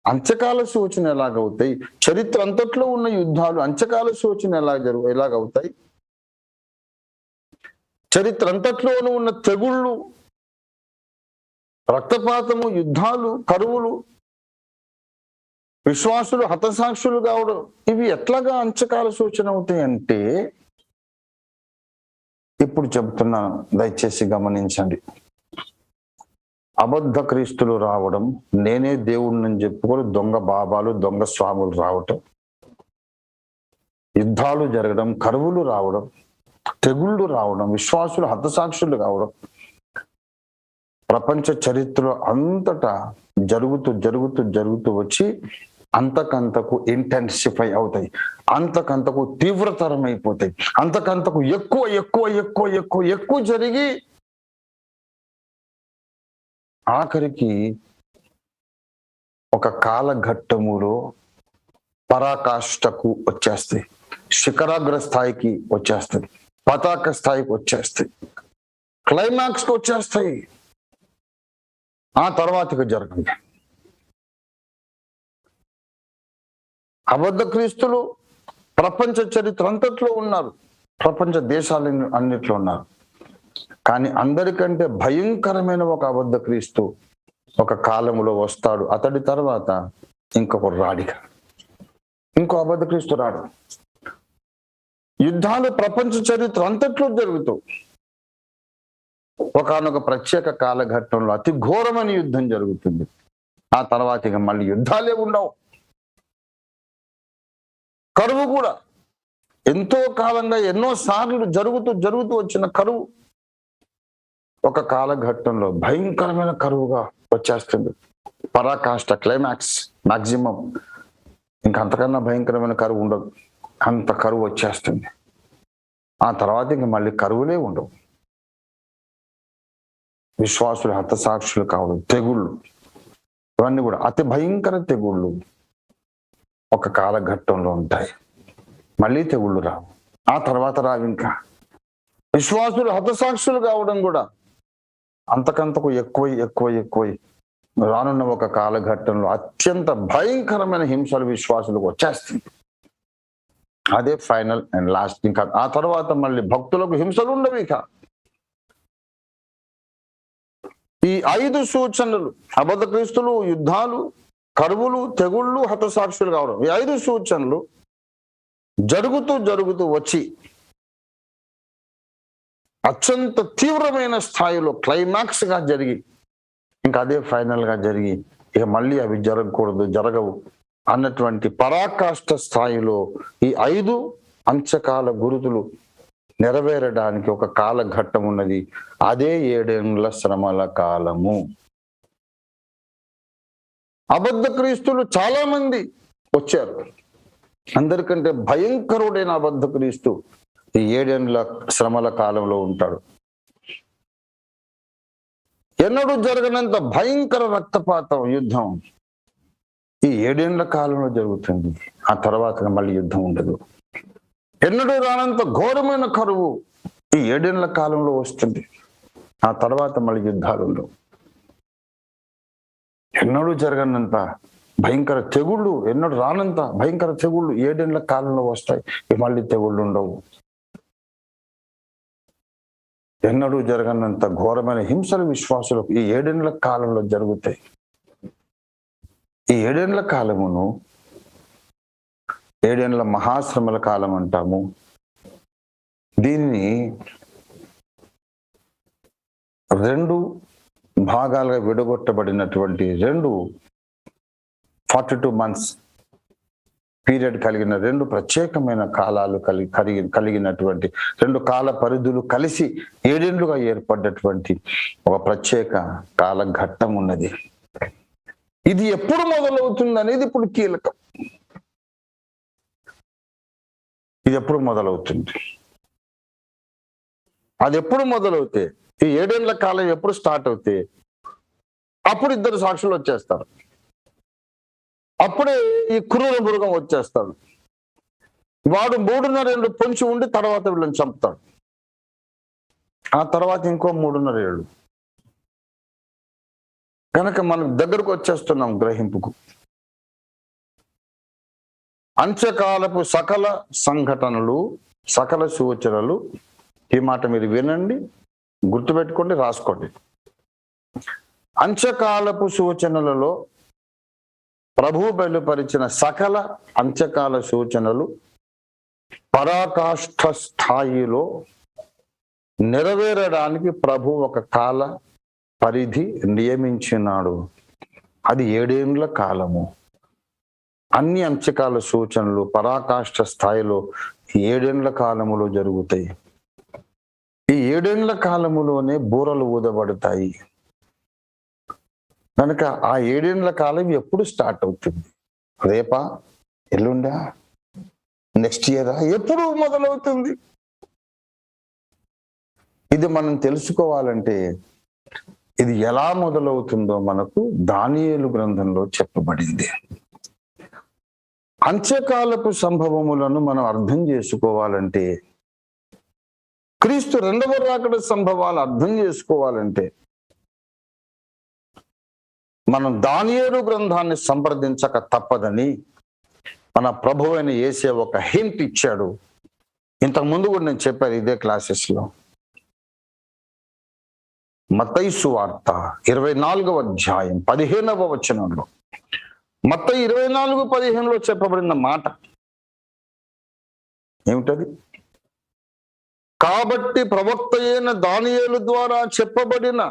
అంచకాల సూచన ఎలాగవుతాయి? చరిత్ర అంతట్లో ఉన్న యుద్ధాలు అంచకాల సూచన ఎలాగవుతాయి? చరిత్ర అంతట్లోనూ ఉన్న తెగుళ్ళు, రక్తపాతము, యుద్ధాలు, కరువులు, విశ్వాసులు హతసాక్షులు కావడం, ఇవి ఎట్లాగా అంచకాల సూచన అవుతాయి అంటే, ఇప్పుడు చెబుతున్నాను, దయచేసి గమనించండి. అబద్ధ క్రీస్తులు రావడం, నేనే దేవుడిని చెప్పుకొని దొంగ బాబాలు దొంగ స్వాములు రావటం, యుద్ధాలు జరగడం, కరువులు రావడం, తెగుళ్ళు రావడం, విశ్వాసులు హతసాక్షులు కావడం ప్రపంచ చరిత్రలో అంతటా జరుగుతూ జరుగుతూ జరుగుతూ వచ్చి అంతకంతకు ఇంటెన్సిఫై అవుతాయి, అంతకంతకు తీవ్రతరం అయిపోతాయి, అంతకంతకు ఎక్కువ ఎక్కువ ఎక్కువ ఎక్కువ ఎక్కువ జరిగి ఆఖరికి ఒక కాలఘట్టములో పరాకాష్ఠకు వచ్చేస్తాయి, శిఖరాగ్ర స్థాయికి వచ్చేస్తాయి, పతాక స్థాయికి వచ్చేస్తాయి, క్లైమాక్స్కి వచ్చేస్తాయి. ఆ తర్వాతకి జరగదు. అబద్ధ క్రీస్తులు ప్రపంచ చరిత్ర అంతట్లో ఉన్నారు, ప్రపంచ దేశాల అన్నిట్లో ఉన్నారు. కానీ అందరికంటే భయంకరమైన ఒక అబద్ధ క్రీస్తు ఒక కాలంలో వస్తాడు. అతడి తర్వాత ఇంకొక రాడిగా ఇంకో అబద్ధ క్రీస్తు రాడు. యుద్ధాలు ప్రపంచ చరిత్ర అంతట్లో జరుగుతూ ఒకనొక ప్రత్యేక కాలఘట్టంలో అతి ఘోరమైన యుద్ధం జరుగుతుంది. ఆ తర్వాత ఇక మళ్ళీ యుద్ధాలే ఉండవు. కరువు కూడా ఎంతో కాలంగా ఎన్నో సార్లు జరుగుతూ వచ్చిన కరువు ఒక కాలఘట్టంలో భయంకరమైన కరువుగా వచ్చేస్తుంది. పరాకాష్ఠ, క్లైమాక్స్, మాక్సిమం. ఇంకా అంతకన్నా భయంకరమైన కరువు ఉండదు. అంత కరువు వచ్చేస్తుంది. ఆ తర్వాత ఇంక మళ్ళీ కరువులే ఉండవు. విశ్వాసులు హతసాక్షులు కావడం, తెగుళ్ళు, ఇవన్నీ కూడా అతి భయంకర తెగుళ్ళు ఒక కాలఘట్టంలో ఉంటాయి. మళ్ళీ తెగుళ్ళు రావు. ఆ తర్వాత రావు. ఇంకా విశ్వాసులు హతసాక్షులు కావడం కూడా అంతకంతకు ఎక్కువై రానున్న ఒక కాలఘట్టంలో అత్యంత భయంకరమైన హింసలు విశ్వాసులకు వచ్చేస్తుంది. అదే ఫైనల్ అండ్ లాస్ట్. ఇంకా ఆ తర్వాత మళ్ళీ భక్తులకు హింసలు ఉండవు. ఇక ఈ 5 సూచనలు, అబద్ధ క్రీస్తులు, యుద్ధాలు, కరువులు, తెగుళ్ళు, హతసాక్షులు కావడం, ఈ 5 సూచనలు జరుగుతూ వచ్చి అత్యంత తీవ్రమైన స్థాయిలో క్లైమాక్స్ గా జరిగి ఇంకా అదే ఫైనల్ గా జరిగి ఇక మళ్ళీ అవి జరగవు అన్నటువంటి పరాకాష్ఠ స్థాయిలో ఈ 5 అంత్యకాల గురుతులు నెరవేరడానికి ఒక కాలఘట్టం ఉన్నది. అదే 7 ఏళ్ల శ్రమల కాలము. అబద్ధ క్రీస్తులు చాలా మంది వచ్చారు. అందరికంటే భయంకరుడైన అబద్ధ క్రీస్తు ఈ 7 ఏళ్ల శ్రమల కాలంలో ఉంటాడు. ఎన్నడూ జరగనంత భయంకర రక్తపాతం, యుద్ధం ఈ 7 ఏళ్ల కాలంలో జరుగుతుంది. ఆ తర్వాత మళ్ళీ యుద్ధం ఉండదు. ఎన్నడూ రానంత ఘోరమైన కరువు ఈ 7 ఏళ్ల కాలంలో వస్తుంది. ఆ తర్వాత మళ్ళీ యుద్ధాలు ఉండవు. ఎన్నడూ జరగనంత భయంకర తెగుళ్ళు, ఎన్నడూ రానంత భయంకర తెగుళ్ళు 7 ఏళ్ల కాలంలో వస్తాయి. మళ్ళీ తెగుళ్ళు ఉండవు. ఎన్నడూ జరగనంత ఘోరమైన హింసలు విశ్వాసులకు ఈ 7 ఏళ్ల కాలంలో జరుగుతాయి. ఈ 7 ఏళ్ల కాలమును 7 ఏళ్ల మహాశ్రమల కాలం అంటాము. దీనిని 2 భాగాలుగా విడగొట్టబడినటువంటి 42 months పీరియడ్ కలిగిన 2 ప్రత్యేకమైన కాలాలు కలిగినటువంటి 2 కాల పరిధులు కలిసి 7 ఏళ్లుగా ఏర్పడ్డటువంటి ఒక ప్రత్యేక కాలఘట్టం ఉన్నది. ఇది ఎప్పుడు మొదలవుతుంది అనేది ఇప్పుడు కీలకం. ఇది ఎప్పుడు మొదలవుతుంది? అది ఎప్పుడు మొదలవుతే, ఈ 7 ఏళ్ల కాలం ఎప్పుడు స్టార్ట్ అవుతే అప్పుడు 2 సాక్షులు వచ్చేస్తారు. అప్పుడే ఈ క్రూర మృగం వచ్చేస్తాడు. వాడు 3.5 ఏళ్ళు పొంచి ఉండి తర్వాత వీళ్ళని చంపుతాడు. ఆ తర్వాత ఇంకో 3.5 ఏళ్ళు. కనుక మనం దగ్గరకు వచ్చేస్తున్నాం గ్రహింపుకు. అంత్యకాలపు సకల సంఘటనలు, సకల సూచనలు. ఈ మాట మీరు వినండి, గుర్తుపెట్టుకోండి, రాసుకోండి. అంత్యకాలపు సూచనలలో ప్రభు బయలుపరిచిన సకల అంత్యకాల సూచనలు పరాకాష్ఠ స్థాయిలో నెరవేరడానికి ప్రభు ఒక కాల పరిధి నియమించినాడు. అది 7 ఏండ్ల కాలము. అన్ని అంత్యకాల సూచనలు పరాకాష్ఠ స్థాయిలో 7 ఏండ్ల కాలములో జరుగుతాయి. ఈ 7 ఏండ్ల కాలములోనే బూరలు ఊదబడతాయి. కనుక ఆ 7 ఏండ్ల కాలం ఎప్పుడు స్టార్ట్ అవుతుంది? రేపా, ఎల్లుండా, నెక్స్ట్ ఇయరా, ఎప్పుడు మొదలవుతుంది? ఇది మనం తెలుసుకోవాలంటే ఇది ఎలా మొదలవుతుందో మనకు దానియేలు గ్రంథంలో చెప్పబడింది. అంత్యకాలపు సంభవములను మనం అర్థం చేసుకోవాలంటే, క్రీస్తు రెండవ రాకడ సంభవాలు అర్థం చేసుకోవాలంటే మనం దానియేలు గ్రంథాన్ని సంప్రదించక తప్పదని మన ప్రభువైన యేసే ఒక హింట్ ఇచ్చాడు. ఇంతకు ముందు కూడా నేను చెప్పాను ఇదే క్లాసెస్లో. మత్తయి సువార్త 24వ అధ్యాయం 15వ వచనంలో, మత్తయి 24:15లో చెప్పబడిన మాట ఏమిటది? కాబట్టి ప్రవక్త అయిన దానియేలు ద్వారా చెప్పబడిన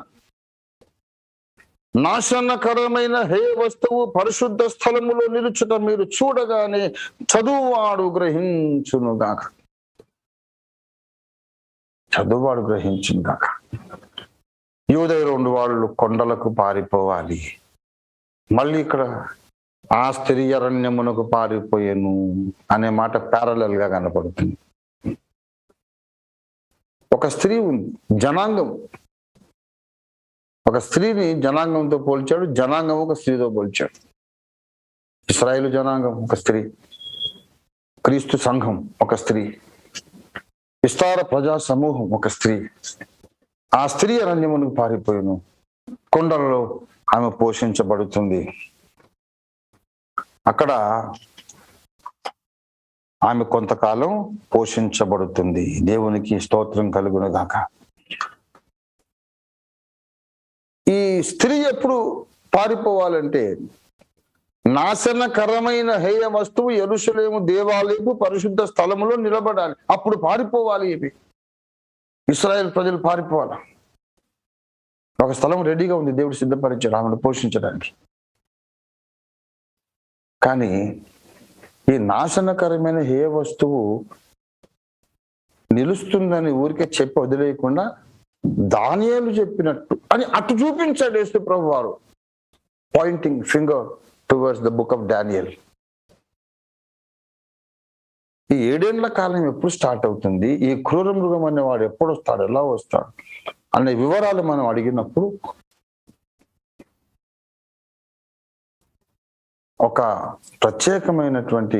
నాశనకరమైన హే వస్తువు పరిశుద్ధ స్థలములో నిలుచుట మీరు చూడగానే చదువువాడు గ్రహించునుగాక. చదువువాడు గ్రహించునుగాక. యూదయ వాళ్ళు కొండలకు పారిపోవాలి. మళ్ళీ ఇక్కడ ఆ స్త్రీ అరణ్యమునకు పారిపోయేను అనే మాట ప్యారలల్ గా కనపడుతుంది. ఒక స్త్రీ ఉంది, జనాంగం. ఒక స్త్రీని జనాంగంతో పోల్చాడు, జనాంగం ఒక స్త్రీతో పోల్చాడు. ఇశ్రాయేలు జనాంగం ఒక స్త్రీ, క్రీస్తు సంఘం ఒక స్త్రీ, విస్తార ప్రజా సమూహం ఒక స్త్రీ. ఆ స్త్రీ అరణ్యమునకు పారిపోయిను, కొండలలో ఆమె పోషించబడుతుంది. అక్కడ ఆమె కొంతకాలం పోషించబడుతుంది. దేవునికి స్తోత్రం కలుగును గాక. ఈ స్త్రీ ఎప్పుడు పారిపోవాలంటే, నాశనకరమైన హేయ వస్తువు యెరూషలేము దేవాలయపు పరిశుద్ధ స్థలములో నిలబడాలి. అప్పుడు పారిపోవాలి. ఇవి ఇశ్రాయేల్ ప్రజలు పారిపోవాలి. ఒక స్థలం రెడీగా ఉంది, దేవుడు సిద్ధపరిచాడు ఆమెను పోషించడానికి. కానీ ఈ నాశనకరమైన హేయ వస్తువు నిలుస్తుందని ఊరికే చెప్పి వదిలేయకుండా దానియేలు చెప్పినట్టు అని అటు చూపించాడు యేసు ప్రభు వారు, Poynting finger towards the book of Daniel. ఈ 7 ఏండ్ల కాలం ఎప్పుడు స్టార్ట్ అవుతుంది, ఈ క్రూర మృగం అనేవాడు ఎప్పుడు వస్తాడు, ఎలా వస్తాడు అనే వివరాలు మనం అడిగినప్పుడు ఒక ప్రత్యేకమైనటువంటి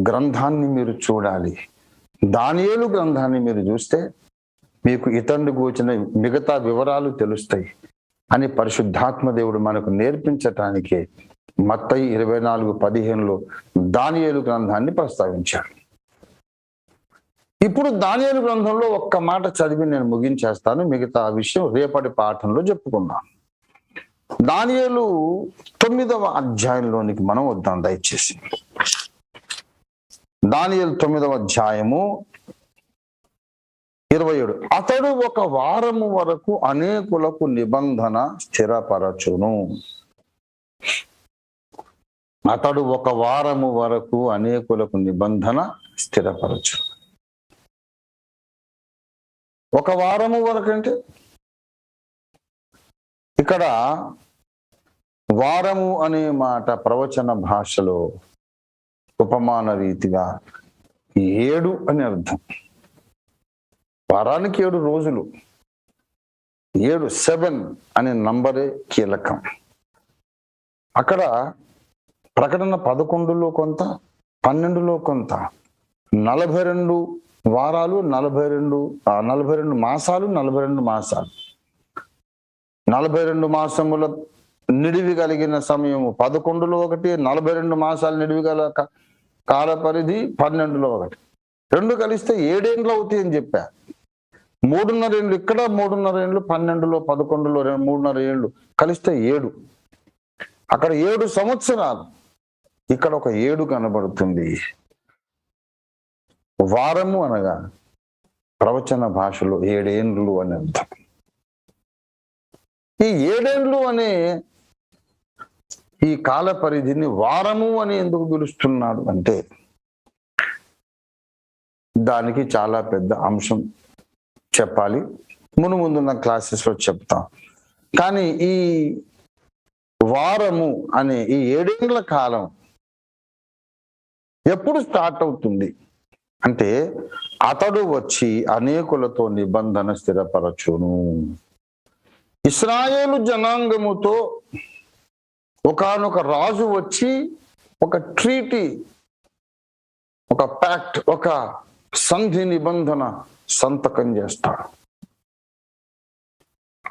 గ్రంథాన్ని మీరు చూడాలి. దానియేలు గ్రంథాన్ని మీరు చూస్తే మీకు ఇతరుని గూర్చిన మిగతా వివరాలు తెలుస్తాయి అని పరిశుద్ధాత్మ దేవుడు మనకు నేర్పించటానికి మత్తయి 24:15లో దానియేలు గ్రంథాన్ని ప్రస్తావించాడు. ఇప్పుడు దానియేలు గ్రంథంలో ఒక్క మాట చదివి నేను ముగించేస్తాను, మిగతా విషయం రేపటి పాఠంలో చెప్పుకుందాం. దానియేలు 9వ అధ్యాయంలోనికి మనం వద్దాం దయచేసి. దానియేలు 9వ అధ్యాయము 27. అతడు 1 వారము వరకు అనేకులకు నిబంధన స్థిరపరచును. అతడు 1 వారము వరకు అనేకులకు నిబంధన స్థిరపరచు. 1 వారము వరకు అంటే ఇక్కడ వారము అనే మాట ప్రవచన భాషలో ఉపమాన రీతిగా 7 అని అర్థం. వారానికి 7 రోజులు, 7 అనే నంబరే కీలకం. అక్కడ ప్రకటన 11లో కొంత, 12లో కొంత, 42 వారాలు, 42 మాసాలు, 42 మాసాలు, 42 మాసముల నిడివి కలిగిన సమయము 11లో ఒకటి, 42 మాసాలు నిడివి గల కాల పరిధి 12లో ఒకటి, 2 కలిస్తే 7 ఏండ్లు అవుతాయి అని చెప్పా. 3.5 ఏళ్ళు ఇక్కడ, 3.5 ఏళ్ళు 12లో, 11లో 3.5 ఏళ్ళు కలిస్తే 7. అక్కడ 7 సంవత్సరాలు, ఇక్కడ ఒక 7 కనబడుతుంది. వారము అనగా ప్రవచన భాషలో 7 ఏండ్లు అని అర్థం. ఈ 7 ఏండ్లు అనే ఈ కాల పరిధిని వారము అని ఎందుకు పిలుస్తున్నాడు అంటే దానికి చాలా పెద్ద అంశం చెప్పాలి, ముందున్న క్లాసెస్లో చెప్తాం. కానీ ఈ వారము అనే ఈ 7 ఏండ్ల కాలం ఎప్పుడు స్టార్ట్ అవుతుంది అంటే అతడు వచ్చి అనేకులతో నిబంధన స్థిరపరచును. ఇశ్రాయేలు జనాంగముతో ఒకానొక రాజు వచ్చి ఒక ట్రీటీ, ఒక ప్యాక్ట్, ఒక సంధి నిబంధన సంతకం చేస్తాడు.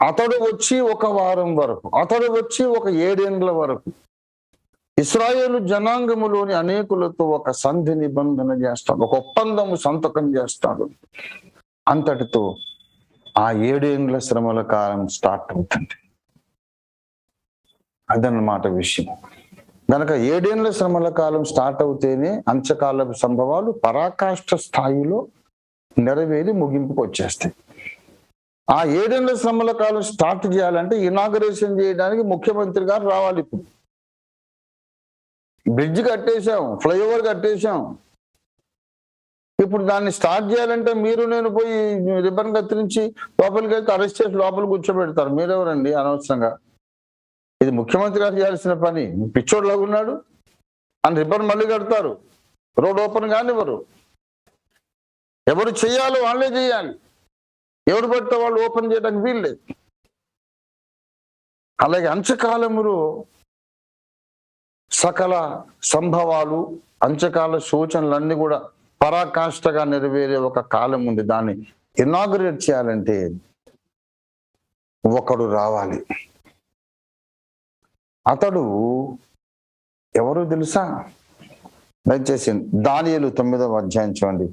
అతడు వచ్చి ఒక వారం వరకు, అతడు వచ్చి ఒక 7 ఏండ్ల వరకు ఇశ్రాయేలు జనాంగములోని అనేకులతో ఒక సంధి నిబంధన చేస్తాడు, ఒక ఒప్పందము సంతకం చేస్తాడు. అంతటితో ఆ 7 ఏండ్ల శ్రమల కాలం స్టార్ట్ అవుతుంది. అదన్నమాట విషయం. కనుక 7 ఏండ్ల శ్రమల కాలం స్టార్ట్ అవుతేనే అంత్యకాల సంభవాలు పరాకాష్ఠ స్థాయిలో నెరవేరి ముగింపుకు వచ్చేస్తాయి. ఆ 7 ఏండ్ల శ్రమల కాలం స్టార్ట్ చేయాలంటే ఇనాగరేషన్ చేయడానికి ముఖ్యమంత్రి గారు రావాలి. ఇప్పుడు బ్రిడ్జ్ కట్టేశాం, ఫ్లైఓవర్ కట్టేశాం. ఇప్పుడు దాన్ని స్టార్ట్ చేయాలంటే మీరు నేను పోయి రిబ్బన్ కత్తిరించి లోపలికి వెళ్తే అరెస్ట్ చేసి లోపల కూర్చోబెడతారు. మీరెవరండి అనవసరంగా? ఇది ముఖ్యమంత్రి గారు చేయాల్సిన పని. పిచ్చోడ్లాగా ఉన్నాడు అని రిబ్బన్ మళ్ళీ కడతారు, రోడ్ ఓపెన్ కానివ్వరు. ఎవరు చేయాలో వాళ్ళే చేయాలి, ఎవరు పడితే వాళ్ళు ఓపెన్ చేయడానికి వీల్లేదు. అలాగే అంత్యకాలములో సకల సంభవాలు, అంత్యకాల సూచనలన్నీ కూడా పరాకాష్ఠగా నెరవేరే ఒక కాలం ఉంది. దాన్ని ఇనాగరేట్ చేయాలంటే ఒకడు రావాలి. అతడు ఎవరు తెలుసా? దయచేసి దానియేలు 9వ అధ్యాయం చూడండి.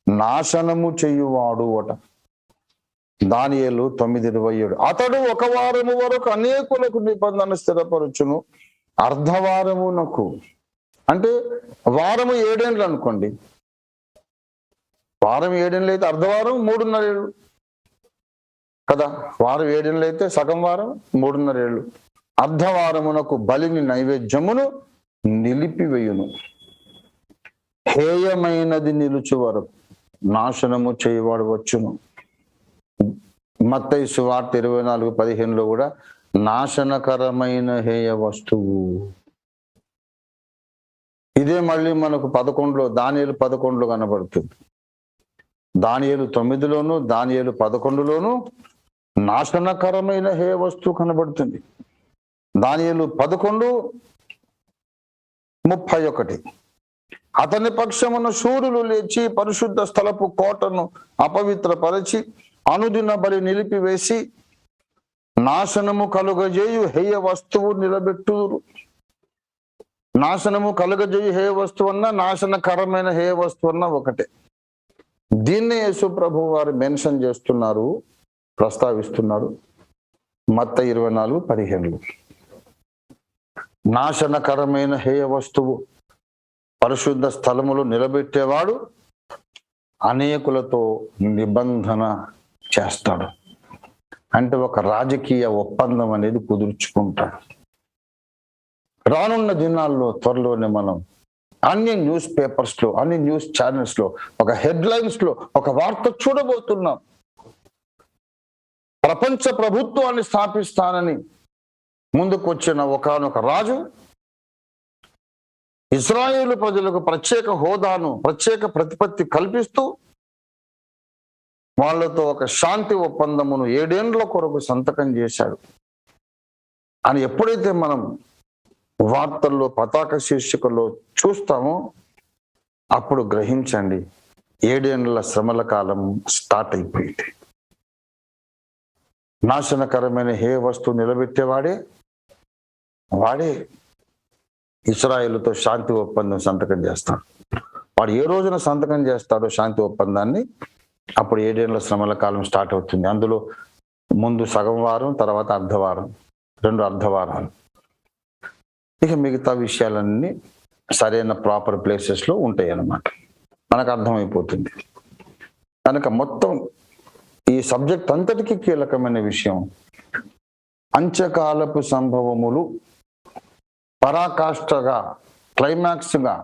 నాశనము చెయ్యువాడు అట. దానియేలు 9:27. అతడు ఒక వారము వరకు అనేకులకు నిబంధన స్థిరపరచును, అర్ధవారమునకు, అంటే వారము 7 ఏండ్లు అనుకోండి. వారం 7 ఏండ్లు అయితే అర్ధవారం 3.5 ఏళ్ళు కదా. వారం 7 ఏండ్లు అయితే సగం వారం 3.5 ఏళ్ళు. అర్ధవారమునకు బలిని నైవేద్యమును నిలిపివేయును. హేయమైనది నిలుచు వరకు నాశనము చేయవాడు వచ్చును. మత్తయి సువార్త 24:15 కూడా నాశనకరమైన హేయ వస్తువు. ఇదే మళ్ళీ మనకు 11లో, దానియేలు 11లో కనబడుతుంది. దానియేలు 9లోను, దానియేలు 11లోను నాశనకరమైన హేయ వస్తువు కనబడుతుంది. దానియేలు 11:31. అతని పక్షమున శూరులు లేచి పరిశుద్ధ స్థలపు కోటను అపవిత్రపరచి అనుదిన బలి నిలిపివేసి నాశనము కలుగజేయు హేయ వస్తువు నిలబెట్టుదురు. నాశనము కలుగజేయు హేయ వస్తువు అన్నా, నాశనకరమైన హేయ వస్తువు అన్నా ఒకటే. దీన్నే యేసు ప్రభు వారు మెన్షన్ చేస్తున్నారు, ప్రస్తావిస్తున్నారు. మత్తయి 24:15. నాశనకరమైన హేయ వస్తువు పరిశుద్ధ స్థలములు నిలబెట్టేవాడు అనేకులతో నిబంధన చేస్తాడు. అంటే ఒక రాజకీయ ఒప్పందం అనేది కుదుర్చుకుంటాడు. రానున్న దినాల్లో త్వరలోనే మనం అన్ని న్యూస్ పేపర్స్ లో, అన్ని న్యూస్ ఛానల్స్ లో ఒక హెడ్లైన్స్ లో ఒక వార్త చూడబోతున్నాం. ప్రపంచ ప్రభుత్వాన్ని స్థాపిస్తానని ముందుకు వచ్చిన ఒకానొక రాజు ఇశ్రాయేలు ప్రజలకు ప్రత్యేక హోదాను, ప్రత్యేక ప్రతిపత్తి కల్పిస్తూ వాళ్ళతో ఒక శాంతి ఒప్పందమును 7 ఏండ్ల కొరకు సంతకం చేశాడు అని ఎప్పుడైతే మనం వార్తల్లో పతాక శీర్షికల్లో చూస్తామో అప్పుడు గ్రహించండి, 7 ఏండ్ల శ్రమల కాలం స్టార్ట్ అయిపోయింది. నాశనకరమైన హేయ వస్తువు నిలబెట్టేవాడే వాడే ఇశ్రాయేలుతో శాంతి ఒప్పందం సంతకం చేస్తాడు. వాడు ఏ రోజున సంతకం చేస్తాడో శాంతి ఒప్పందాన్ని, అప్పుడు 7 ఏండ్ల శ్రమల కాలం స్టార్ట్ అవుతుంది. అందులో ముందు సగం వారం, తర్వాత అర్ధవారం, 2 అర్ధవారాలు. ఇక మిగతా విషయాలన్నీ సరైన ప్రాపర్ ప్లేసెస్ లో ఉంటాయి అన్నమాట, మనకు అర్థమైపోతుంది. కనుక మొత్తం ఈ సబ్జెక్ట్ అంతటికీ కీలకమైన విషయం అంత్యకాలపు సంభవములు పరాకాష్ఠగా, క్లైమాక్స్ గా,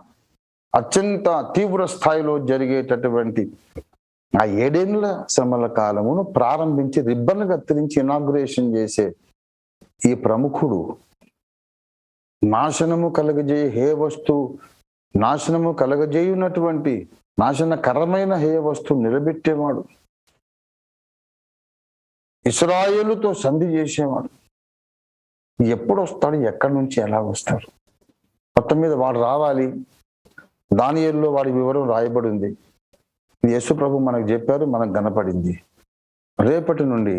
అత్యంత తీవ్ర స్థాయిలో జరిగేటటువంటి ఆ 7 ఏళ్ల శ్రమల కాలమును ప్రారంభించి రిబ్బన్ కత్తిరించి ఇనాగ్రేషన్ చేసే ఈ ప్రముఖుడు నాశనము కలగజేయున్నటువంటి నాశనకరమైన హేయ వస్తువు నిలబెట్టేవాడు, ఇశ్రాయేలుతో సంధి చేసేవాడు. ఎప్పుడు వస్తాడు, ఎక్కడి నుంచి ఎలా వస్తాడు? మొత్తం మీద వాడు రావాలి. దానియేలులో వాడి వివరం రాయబడి ఉంది. యేసు ప్రభు మనకు చెప్పారు, మనకు కనపడింది. రేపటి నుండి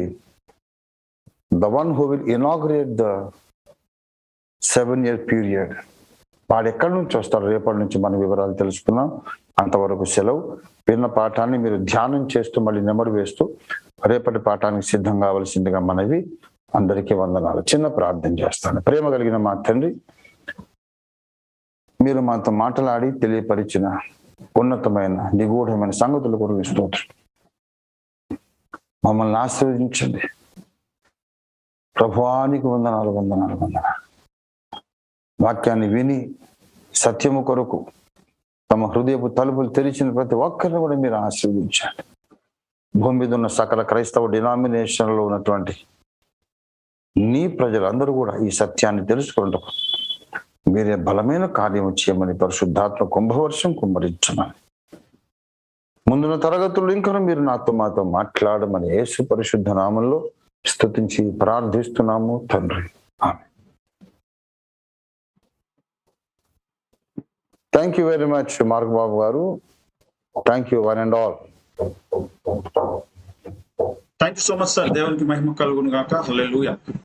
the one who will inaugurate the 7-year period, వాడు ఎక్కడి నుంచి వస్తాడు, రేపటి నుంచి మన వివరాలు తెలుసుకున్నాం. అంతవరకు సెలవు. విన్న పాఠాన్ని మీరు ధ్యానం చేస్తూ మళ్ళీ నెమరు వేస్తూ రేపటి పాఠానికి సిద్ధం కావాల్సిందిగా మనవి. అందరికీ వందనాలు. చిన్న ప్రార్థన చేస్తాను. ప్రేమ కలిగిన మా తండ్రి, మీరు మాతో మాట్లాడి తెలియపరిచిన ఉన్నతమైన నిగూఢమైన సంగతుల కొరకు స్తోత్రం. మమ్మల్ని ఆశీర్వదించండి ప్రభువానికి వందనాలు. వాక్యాన్ని విని సత్యము కొరకు తమ హృదయపు తలుపులు తెరిచిన ప్రతి ఒక్కరిని కూడా మీరు ఆశీర్వదించండి. భూమి మీద ఉన్న సకల క్రైస్తవ డినామినేషన్లో ఉన్నటువంటి నీ ప్రజలందరూ కూడా ఈ సత్యాన్ని తెలుసుకుంటారు. మీరే బలమైన కార్యం చేయమని పరిశుద్ధాత్మ కుంభవర్షం కుమ్మరించమని ముందున్న తరగతులు ఇంకా మీరు మాతో మాట్లాడమని యేసు పరిశుద్ధ నామంలో స్తుతించి ప్రార్థిస్తున్నాము తండ్రి. ఆమేన్. Thank you very much Mark Babu గారు. Thank you one and all. Thank you so much sir. దేవునికి మహిమ కలుగును గాక. హల్లెలూయా.